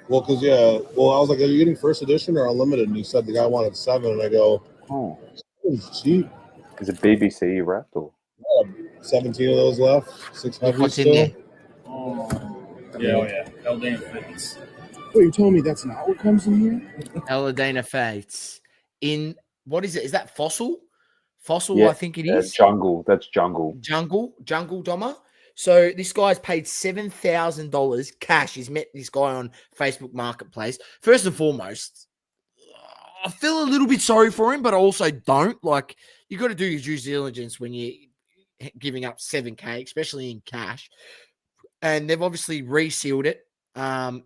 Well, because I was like, "Are you getting first edition or unlimited?" And he said the guy wanted 7, and I go, "Oh, it's cheap." Is it BBC wrapped or? 17 of those left. 600 What's still. in there? Yeah. Eldana Fates. Wait, you told me that's not what comes in here? Eldana Fates. In what is it? Is that Fossil? Fossil, yeah, I think it is. Jungle. That's Jungle. Jungle Doma. So this guy's paid $7,000 cash. He's met this guy on Facebook Marketplace. First and foremost, I feel a little bit sorry for him, but I also don't. Like, you got to do your due diligence when you're giving up 7K, especially in cash. And they've obviously resealed it and,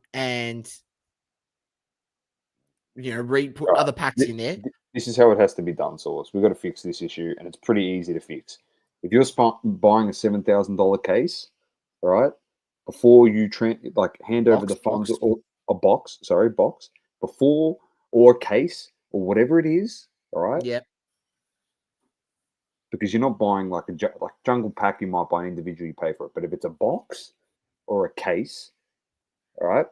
put other packs in there. This is how it has to be done, Source. We've got to fix this issue, and it's pretty easy to fix. If you're buying a $7,000 case, all right, before you hand over the funds or a box, before or a case or whatever it is, all right? Yeah. Because you're not buying like Jungle Pack, you might buy individually, pay for it. But if it's a box or a case, all right,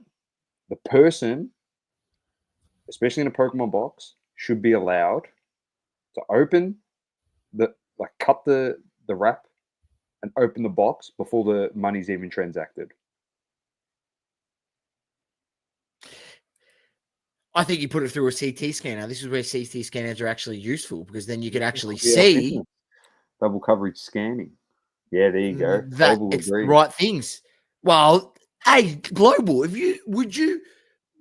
the person, especially in a Pokemon box, should be allowed to open cut the wrap and open the box before the money's even transacted. I think you put it through a CT scanner. This is where CT scanners are actually useful because then you can actually see double coverage scanning. Yeah, there you go. That it's the right things. Well, hey, Global, would you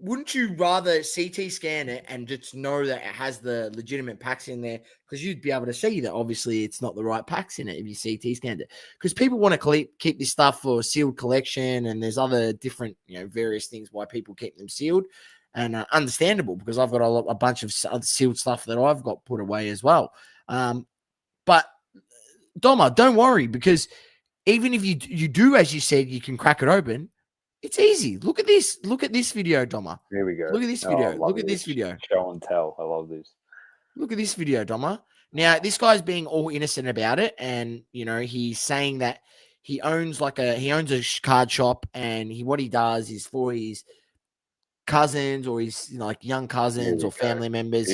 wouldn't you rather CT scan it and just know that it has the legitimate packs in there? Because you'd be able to see that obviously it's not the right packs in it if you CT scanned it. Because people want to keep this stuff for sealed collection, and there's other different, various things why people keep them sealed, and understandable because I've got a bunch of sealed stuff that I've got put away as well. But Doma, don't worry, because even if you do, as you said, you can crack it open. It's easy. Look at this. Look at this video, Doma. Here we go. Look at this video. Look at this video. Show and tell. I love this. Look at this video, Doma. Now, this guy's being all innocent about it, and he's saying that he owns a card shop, and what he does is for his cousins or his young cousins or family members.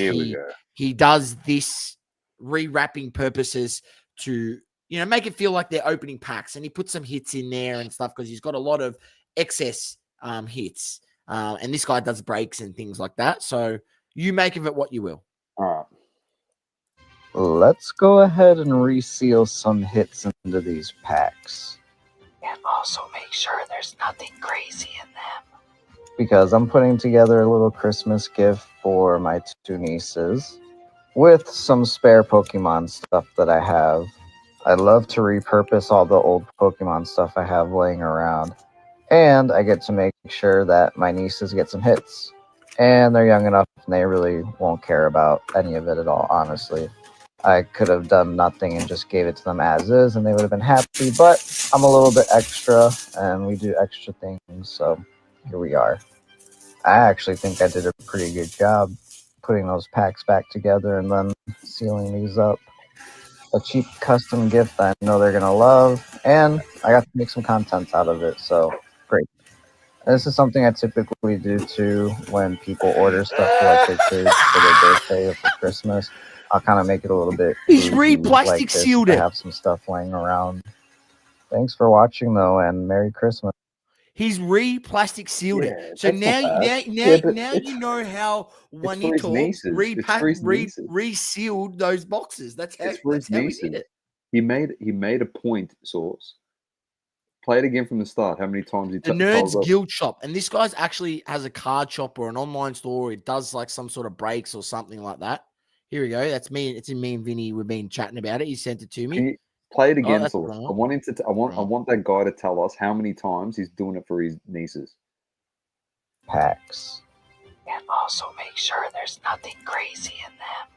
He does this rewrapping purposes to make it feel like they're opening packs, and he puts some hits in there and stuff because he's got a lot of excess hits, and this guy does breaks and things like that. So you make of it what you will. All right. Let's go ahead and reseal some hits into these packs. And also make sure there's nothing crazy in them. Because I'm putting together a little Christmas gift for my two nieces with some spare Pokemon stuff that I have. I'd love to repurpose all the old Pokemon stuff I have laying around. And I get to make sure that my nieces get some hits. And they're young enough and they really won't care about any of it at all, honestly. I could have done nothing and just gave it to them as is and they would have been happy, but I'm a little bit extra and we do extra things, so here we are. I actually think I did a pretty good job putting those packs back together and then sealing these up. A cheap custom gift I know they're going to love, and I got to make some content out of it, so great. And this is something I typically do too when people order stuff for their kids for their birthday or for Christmas. I'll kind of make it a little bit. He's re-plastic sealed it. I have some stuff laying around. Thanks for watching though, and Merry Christmas. He's re-plastic sealed it. So now you know how Juanito resealed those boxes. That's how he did it. He made a point, Source. Play it again from the start. How many times he the Nerds Guild shop, and this guy's actually has a card shop or an online store. It does like some sort of breaks or something like that. Here we go. That's me. It's in me and Vinny. We've been chatting about it. He sent it to me. Can you play it again, Source? I want him to. I want that guy to tell us how many times he's doing it for his nieces. Packs, and also make sure there's nothing crazy in them.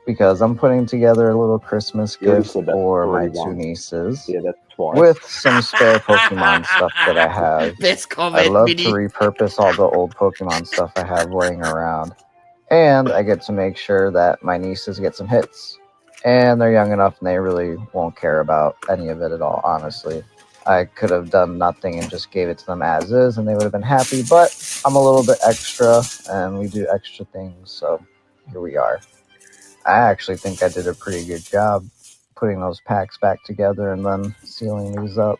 Because I'm putting together a little Christmas gift for my two nieces. Yeah, that's twice. With some spare Pokemon stuff that I have. Best comment, I'd love Vinny. to repurpose all the old Pokemon stuff I have laying around. And I get to make sure that my nieces get some hits. And they're young enough and they really won't care about any of it at all, honestly. I could have done nothing and just gave it to them as is and they would have been happy, but I'm a little bit extra and we do extra things, so here we are. I actually think I did a pretty good job putting those packs back together and then sealing these up.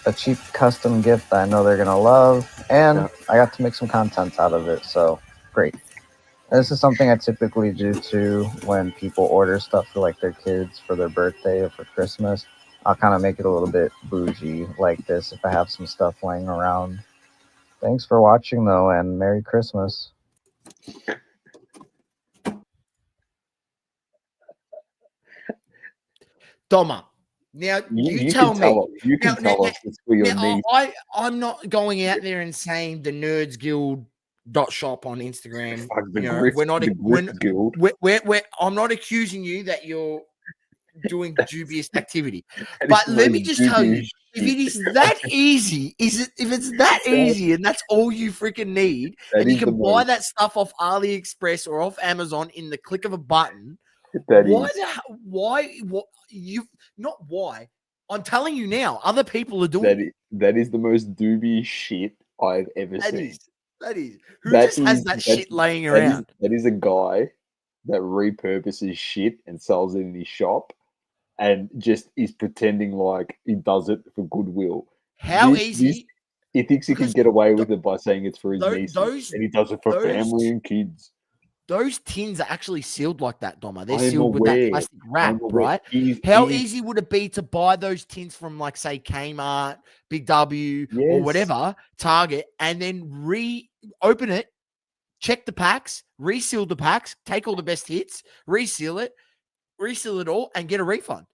A cheap custom gift I know they're going to love, and I got to make some content out of it, so great. And this is something I typically do too when people order stuff for like their kids for their birthday or for Christmas. I'll kind of make it a little bit bougie like this if I have some stuff laying around. Thanks for watching though, and Merry Christmas. Doma. Now you tell me. You can tell us it's for your niece. I'm not going out there and saying the Nerds Guild .shop on Instagram. I'm not accusing you that you're doing dubious activity. But let me just tell you, if it is that easy, if it's that easy and that's all you freaking need, and you can buy that stuff off AliExpress or off Amazon in the click of a button, why? I'm telling you now, other people are doing it. That is the most dubious shit I've ever seen. That is. Who just has that shit laying around? That is a guy that repurposes shit and sells it in his shop and just is pretending like he does it for goodwill. Easy? He thinks he can get away with it by saying it's for his nieces, and he does it for family and kids. those tins are actually sealed like that, Doma. They're I'm sealed with that aware. plastic wrap, I'm aware. right? How easy would it be to buy those tins from, like, say, Kmart, Big W, or Yes. whatever, Target, and then reopen it, check the packs, reseal the packs, take all the best hits, reseal it all, and get a refund?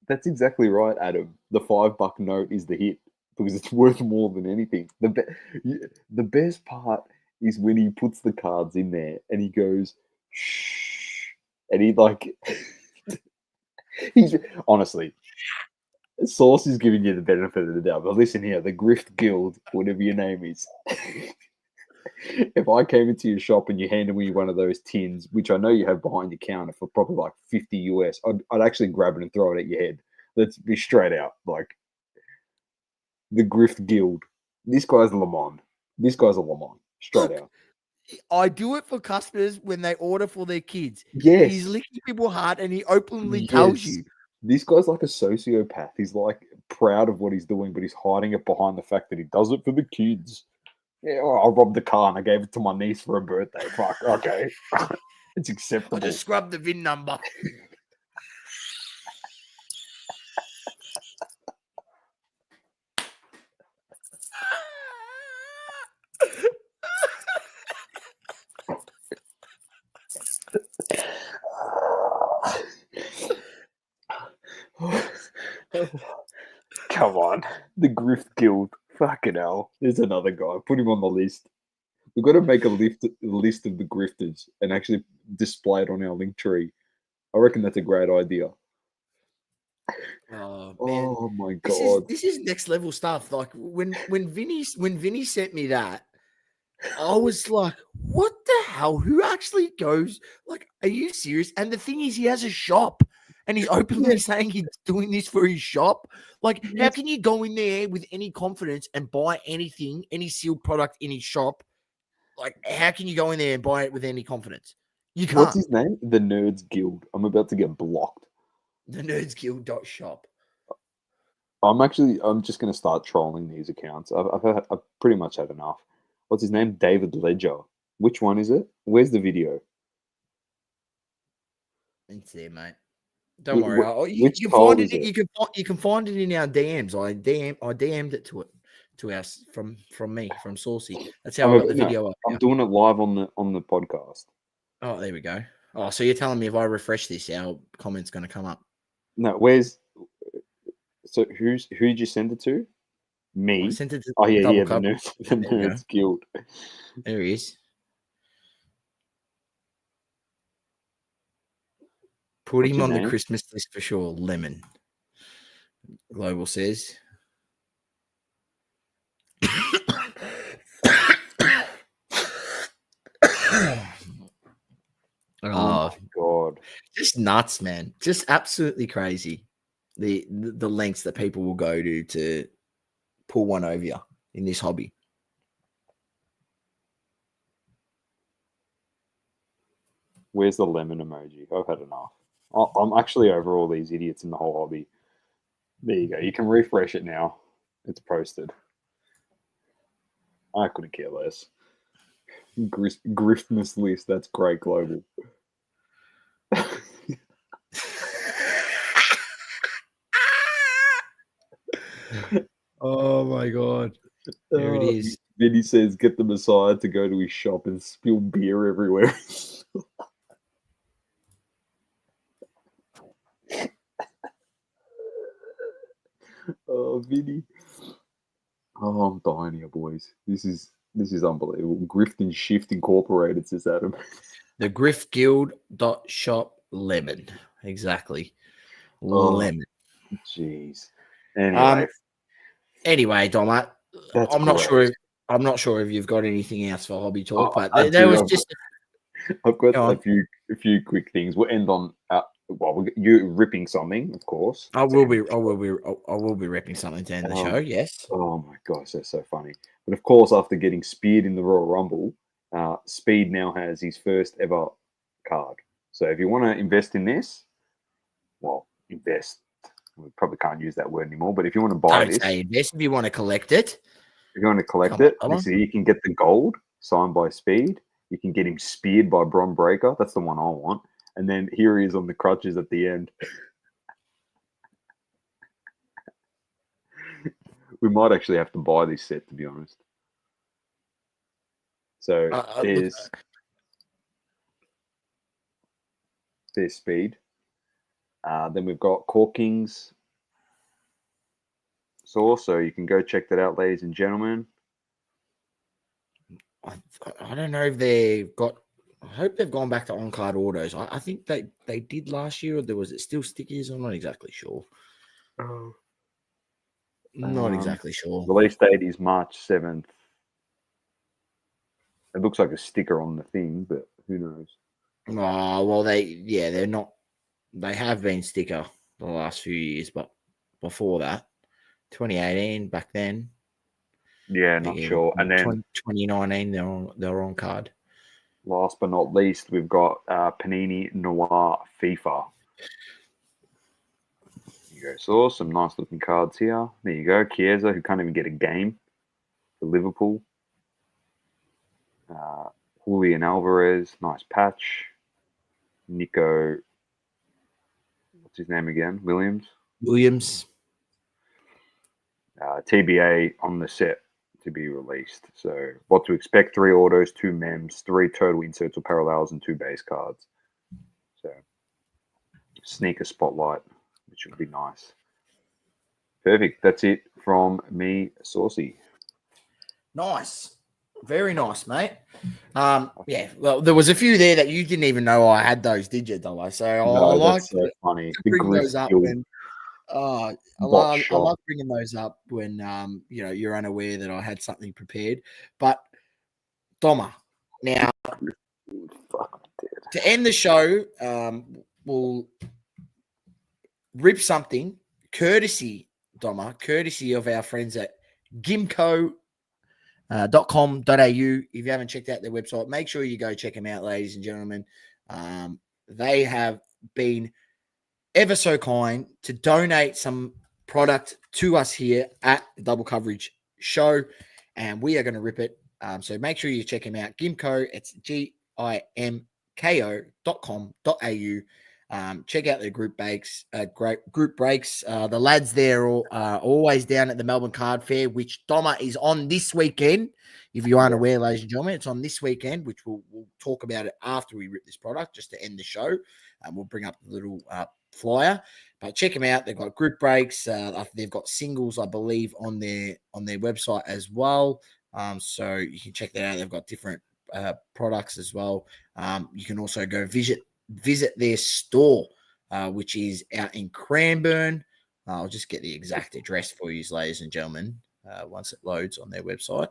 That's exactly right, Adam. The $5 note is the hit because it's worth more than anything. The best part is when he puts the cards in there and he goes, shh, and he like, he's honestly, Sauce is giving you the benefit of the doubt. But listen here, the Grift Guild, whatever your name is. If I came into your shop and you handed me one of those tins, which I know you have behind your counter for probably like 50 US, I'd actually grab it and throw it at your head. Let's be straight out. Like, the Grift Guild. This guy's Le Mans. This guy's a Le Mans. Straight out. I do it for customers when they order for their kids. Yes. He's licking people's heart and he openly tells you. This guy's like a sociopath. He's like proud of what he's doing, but he's hiding it behind the fact that he does it for the kids. Yeah, I robbed the car and I gave it to my niece for her birthday. Fuck, okay. It's acceptable. I just scrubbed the VIN number. Come on. The Grift Guild. Fucking hell. There's another guy. Put him on the list. We've got to make a list of the grifters and actually display it on our link tree. I reckon that's a great idea. Oh man. Oh my god. This is next level stuff. Like when Vinny sent me that, I was like, what the hell? Who actually goes? Like, are you serious? And the thing is, he has a shop and he's openly saying he's doing this for his shop. Like, how can you go in there with any confidence and buy anything, any sealed product in his shop? Like, how can you go in there and buy it with any confidence? You can't. What's his name? The Nerds Guild. I'm about to get blocked. The nerdsguild.shop. I'm just going to start trolling these accounts. I've pretty much had enough. What's his name? David Ledger. Which one is it? Where's the video? It's there, mate. Don't worry. You can find it in our DMs. I DM'd it to us from me, from Saucy. That's how I got the video up. I'm doing it live on the podcast. Oh, there we go. Oh, so you're telling me if I refresh this, our comment's going to come up? No, who did you send it to? Me. I sent it to the Double Nerds Guild. There he is. Put him on the Christmas list for sure. Lemon. Global says. Oh my god. Just nuts, man. Just absolutely crazy. The lengths that people will go to pull one over you in this hobby. Where's the lemon emoji? I've had enough. I'm actually over all these idiots in the whole hobby. There you go. You can refresh it now. It's posted. I couldn't care less. Griftmas list. That's great, Global. Oh my god. There it is. Then he says, get the Messiah to go to his shop and spill beer everywhere. Oh, Vinny. Oh, I'm dying here, boys. This is unbelievable. Grift and Shift Incorporated, says Adam. The griftguild.shop lemon. Exactly. Lemon. Jeez. Anyway, Dom, I'm not sure if you've got anything else for hobby talk, but there was just. I've got a few quick things. We'll end on. You're ripping something, of course. I will be ripping something to end the show. Yes. Oh my gosh, that's so funny. But of course, after getting speared in the Royal Rumble, Speed now has his first ever card. So if you want to invest in this, invest. We probably can't use that word anymore. But if you want to buy Don't say invest. If you want to collect it, you can get the gold signed by Speed. You can get him speared by Bron Breakker. That's the one I want. And then here he is on the crutches at the end. We might actually have to buy this set, to be honest. So there's speed. Then we've got Corking's sauce, so you can go check that out, ladies and gentlemen. I don't know if they've got. I hope they've gone back to on-card autos. I think they did last year, or was it still stickers? I'm not exactly sure. Not exactly sure. Release date is March 7th. It looks like a sticker on the thing, but who knows? Oh, well, they're not. They have been sticker the last few years, but before that, 2018, back then. Yeah, not sure. And then 2019, they're on card. Last but not least, we've got Panini Noir FIFA. There you go. So some nice looking cards here. There you go. Chiesa, who can't even get a game for Liverpool. Julian Alvarez, nice patch. Nico, what's his name again? Williams. TBA on the set to be released. So what to expect: 3 autos, 2 mems, 3 total inserts or parallels, and 2 base cards. So sneaker spotlight, which would be nice. Perfect. That's it from me, Saucy. Nice. Very nice, mate. Yeah, well, there was a few there that you didn't even know I had those, did you, Dolo? So I like that's so funny. to bring those up when I love bringing those up when you're unaware that I had something prepared. But Doma, now to end the show, we'll rip something courtesy of our friends at Gimco.com.au. If you haven't checked out their website, make sure you go check them out, ladies and gentlemen. They have been ever so kind to donate some product to us here at the Double Coverage Show, and we are going to rip it. So make sure you check them out. Gimco, it's GIMKO.com.au. Check out their group breaks. The lads there are always down at the Melbourne Card Fair, which Doma is on this weekend. If you aren't aware, ladies and gentlemen, it's on this weekend, which we'll talk about it after we rip this product, just to end the show. We'll bring up the little flyer, but check them out. They've got group breaks. They've got singles, I believe, on their website as well. So you can check that out. They've got different products as well. You can also go visit their store, which is out in Cranbourne. I'll just get the exact address for you, ladies and gentlemen, once it loads on their website.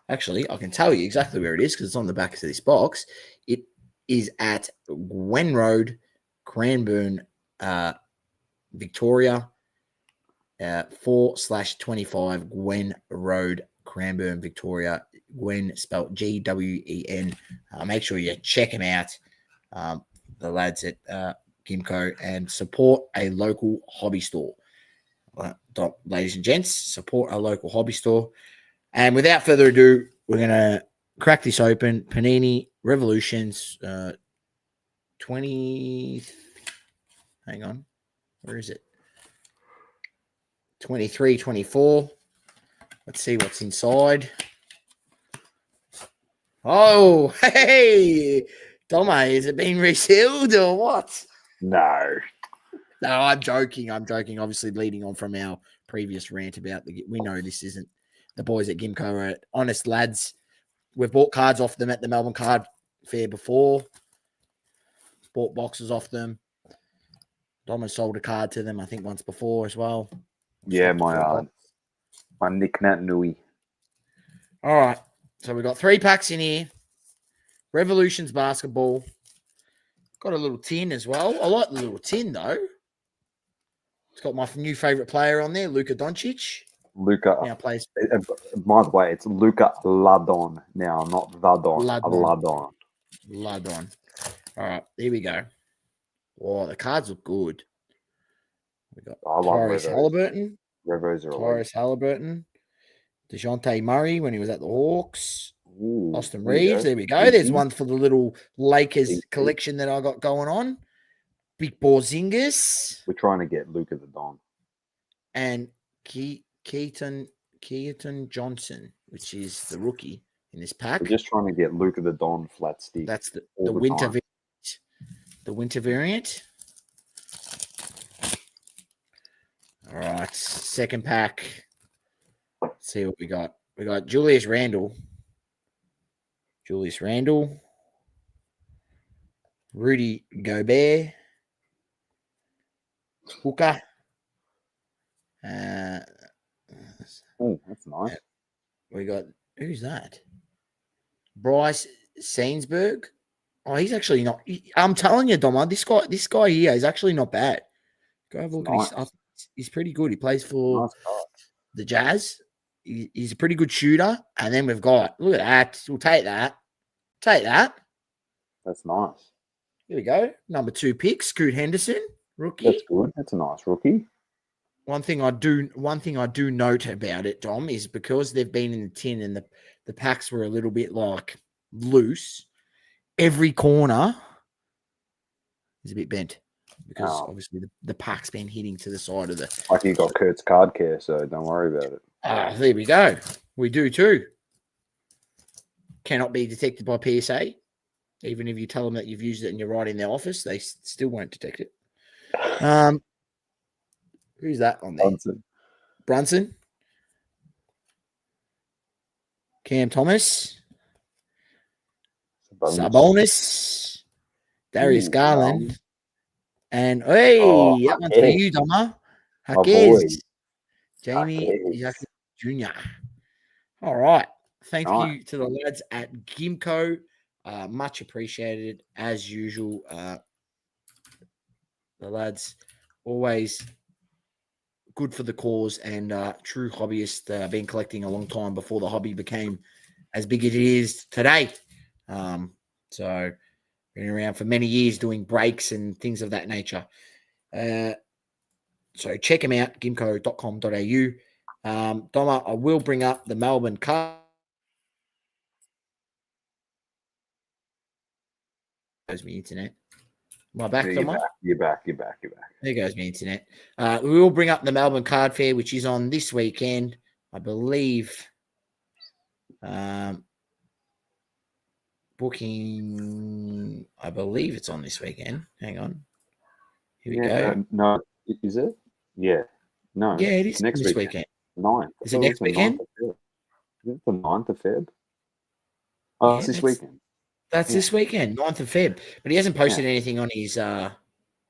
Actually, I can tell you exactly where it is because it's on the back of this box. It is at Gwen Road, Cranbourne, Victoria, 4/25 Gwen Road, Cranbourne, Victoria. Gwen spelled Gwen. Make sure you check them out, the lads at Gimco, and support a local hobby store. Ladies and gents, support a local hobby store. And without further ado, we're going to crack this open. Panini Revolutions 20. Hang on. Where is it? 23, 24. Let's see what's inside. Oh, hey, Doma, has it been resealed or what? No, I'm joking. Obviously, leading on from our previous rant about we know this isn't the boys at Gimco are honest lads. We've bought cards off them at the Melbourne Card Fair before. Bought boxes off them. Doma sold a card to them, I think, once before as well. Yeah, my Nick Nat Nui. All right. So we've got 3 packs in here. Revolutions basketball. Got a little tin as well. I like the little tin, though. It's got my new favorite player on there, Luka Doncic. Luka. Now plays. By the way, it's Luka Ladon now, not the Don. Ladon. Ladon. All right, here we go. Oh, the cards look good. We got Tyrese Halliburton. Revos are Tyrese Halliburton. DeJounte Murray when he was at the Hawks. Ooh, Austin there you Reeves. go. There we go. There's Mhm. one for the little Lakers Easy. collection that I got going on. Big Porzingis We're trying to get Luka the Don. and Keaton Johnson, which is the rookie in this pack. We're just trying to get Luka the Don flat stick. That's the all the winter time. variant. The winter variant. All right, second pack. Let's see what we got. We got Julius Randle, Rudy Gobert, LUKA. Oh, that's nice. We got, who's that? Bryce Sainsberg. Oh, he's actually not. I'm telling you, Doma, this guy here is actually not bad. Go have a look at his. He's pretty good. He plays for Nice guy. the Jazz. He's a pretty good shooter. And then we've got, look at that. We'll take that. Take that. That's nice. Here we go. Number 2 pick, Scoot Henderson, rookie. That's good. That's a nice rookie. One thing I do note about it, Dom, is because they've been in the tin and the packs were a little bit like loose. Every corner is a bit bent because obviously the pack's been hitting to the side of the. Like you got Kurt's card care, so don't worry about it. There we go. We do too. Cannot be detected by PSA. Even if you tell them that you've used it and you're right in their office, they still won't detect it. Who's that on there? Brunson. Cam Thomas. Sabonis. Darius Garland. And that one's for you, Doma. Jaquez. Jamie Jr. All right. Thank you to the lads at Gimco. Much appreciated as usual. The lads always good for the cause and true hobbyist. Been collecting a long time before the hobby became as big as it is today. So been around for many years doing breaks and things of that nature. So check them out, gimco.com.au. Doma, I will bring up the Melbourne card. Goes my internet. Am I back, Doma? You're back. There goes my internet. We will bring up the Melbourne Card Fair, which is on this weekend, I believe. Booking, I believe it's on this weekend. Hang on. Here we go. No, is it? Yeah. No. Yeah, it is next this weekend. weekend. 9th. Is it next weekend? Is it the 9th of Feb? Yeah, it's this weekend. That's this weekend, 9th of Feb. But he hasn't posted anything on his... I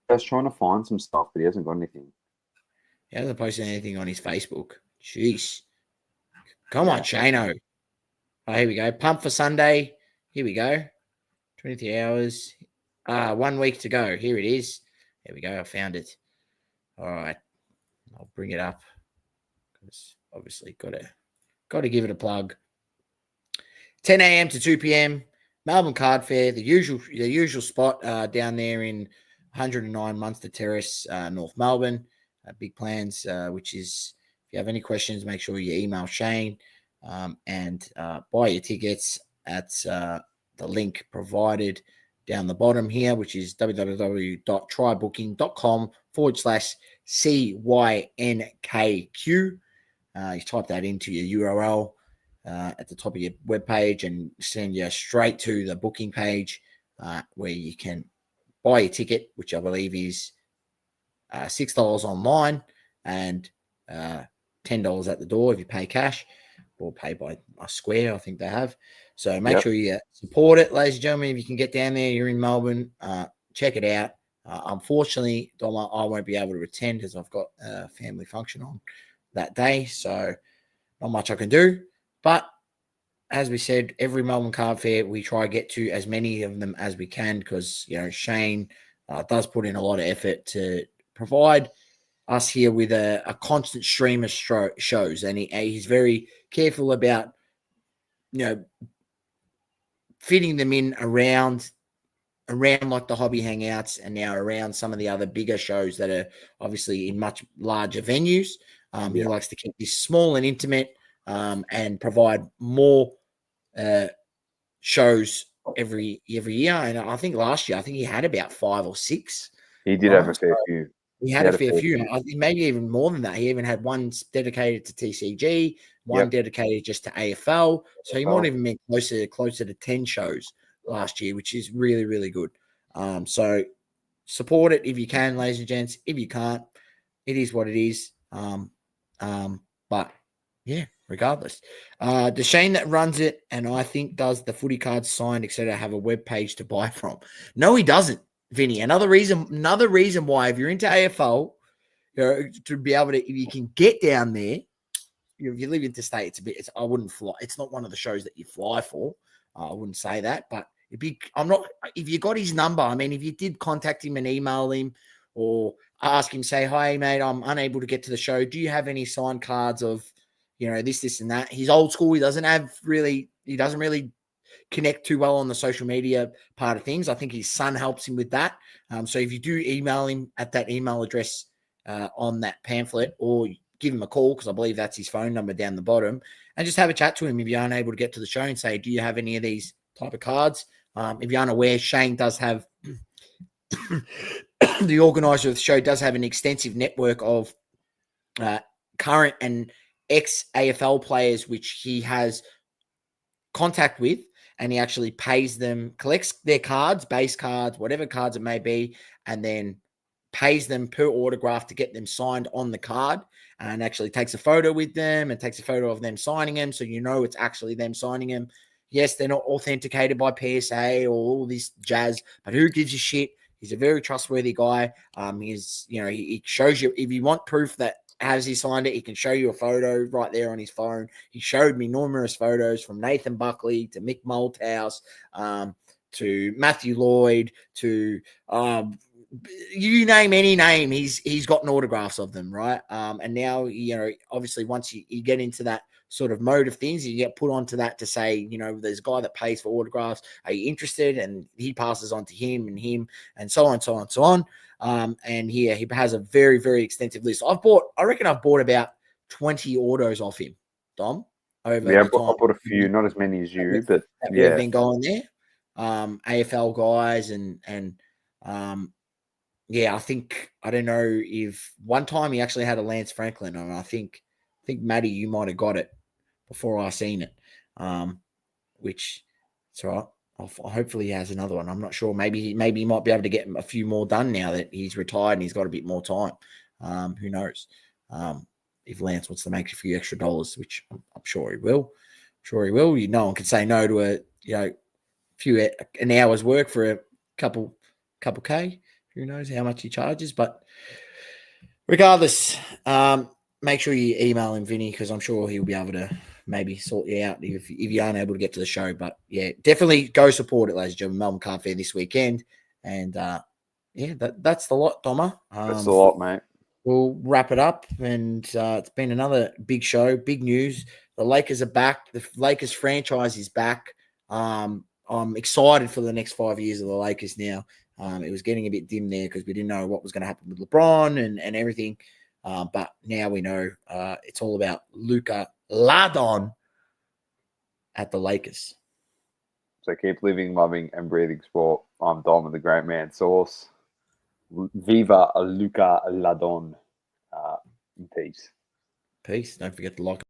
was trying to find some stuff, but he hasn't got anything. He hasn't posted anything on his Facebook. Jeez. Come on, Shano. Oh, here we go. Pump for Sunday. Here we go. 23 hours. 1 week to go. Here it is. There we go. I found it. All right. I'll bring it up. Because obviously got to give it a plug. 10 a.m. to 2 p.m. Melbourne Card Fair, the usual spot down there in 109 Munster Terrace, North Melbourne. Big plans, which is, if you have any questions, make sure you email Shane and buy your tickets at the link provided down the bottom here, which is www.trybooking.com/CYNKQ. You type that into your URL at the top of your webpage and send you straight to the booking page where you can buy your ticket, which I believe is $6 online and $10 at the door if you pay cash or pay by a Square, I think they have. So make sure you support it, ladies and gentlemen. If you can get down there, you're in Melbourne, check it out. Unfortunately, Doma, I won't be able to attend as I've got a family function on that day. So not much I can do. But as we said, every Melbourne Card Fair, we try to get to as many of them as we can because, Shane does put in a lot of effort to provide us here with a constant stream of shows. And he's very careful about, fitting them in around like the hobby hangouts and now around some of the other bigger shows that are obviously in much larger venues. He likes to keep this small and intimate and provide more shows every year. And I think last year, I think he had about 5 or 6. He did have a fair few. He had a fair few. I think maybe even more than that. He even had one dedicated to TCG, one dedicated just to AFL. So he might even been closer to 10 shows last year, which is really, really good. So support it if you can, ladies and gents. If you can't, it is what it is. But yeah, regardless. Shane that runs it and I think does the footy cards signed, etc., have a web page to buy from. No, he doesn't, Vinny. Another reason why, if you're into AFL, to be able to, if you can get down there, if you live interstate, I wouldn't fly. It's not one of the shows that you fly for. I wouldn't say that, but if you got his number, I mean, if you did contact him and email him or ask him, say, hi, mate, I'm unable to get to the show. Do you have any signed cards of, this and that? He's old school. He doesn't really connect too well on the social media part of things. I think his son helps him with that. So if you do email him at that email address on that pamphlet, or give him a call, because I believe that's his phone number down the bottom, and just have a chat to him if you're unable to get to the show and say, do you have any of these type of cards? If you're unaware, Shane does have the organizer of the show does have an extensive network of current and ex-AFL players, which he has contact with, and he actually pays them, collects their cards, base cards, whatever cards it may be, and then pays them per autograph to get them signed on the card, and actually takes a photo with them and takes a photo of them signing them, so it's actually them signing them. Yes, they're not authenticated by PSA or all this jazz, but who gives a shit? He's a very trustworthy guy. He shows you, if you want proof that as he signed it, he can show you a photo right there on his phone. He showed me numerous photos from Nathan Buckley to Mick Malthouse, to Matthew Lloyd, to you name any name, he's gotten autographs of them, right? And now, obviously once you get into that sort of mode of things, you get put onto that to say, there's a guy that pays for autographs. Are you interested? And he passes on to him, and so on, so on, so on. And here he has a very, very extensive list. I reckon I've bought about 20 autos off him, Dom. I bought a few, not as many as you, but we've been going there. AFL guys and I think, I don't know if one time he actually had a Lance Franklin, and I think Maddie, you might have got it before I seen it, which it's all right. Hopefully he has another one. I'm not sure. Maybe he might be able to get a few more done now that he's retired and he's got a bit more time. Who knows? If Lance wants to make a few extra dollars, which I'm sure he will. No one can say no to an hour's work for a couple K. Who knows how much he charges? But regardless, make sure you email him, Vinny, because I'm sure he'll be able to maybe sort you out if you aren't able to get to the show. But yeah, definitely go support it, ladies and gentlemen. Melbourne Car Fair this weekend. And that's the lot, Doma. That's the lot, mate. We'll wrap it up. And it's been another big show, big news. The Lakers are back. The Lakers franchise is back. I'm excited for the next 5 years of the Lakers now. It was getting a bit dim there because we didn't know what was going to happen with LeBron and everything. But now we know it's all about LUKA Ladon at the Lakers. So keep living, loving, and breathing sport. I'm Dom and the Great Man Sauce. Viva LUKA Ladon. In peace. Peace. Don't forget to like.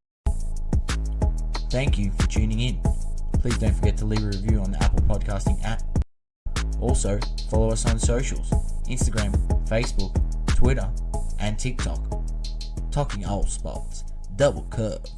Thank you for tuning in. Please don't forget to leave a review on the Apple Podcasting app. Also, follow us on socials, Instagram, Facebook, Twitter, and TikTok. Talking all sports, double coverage.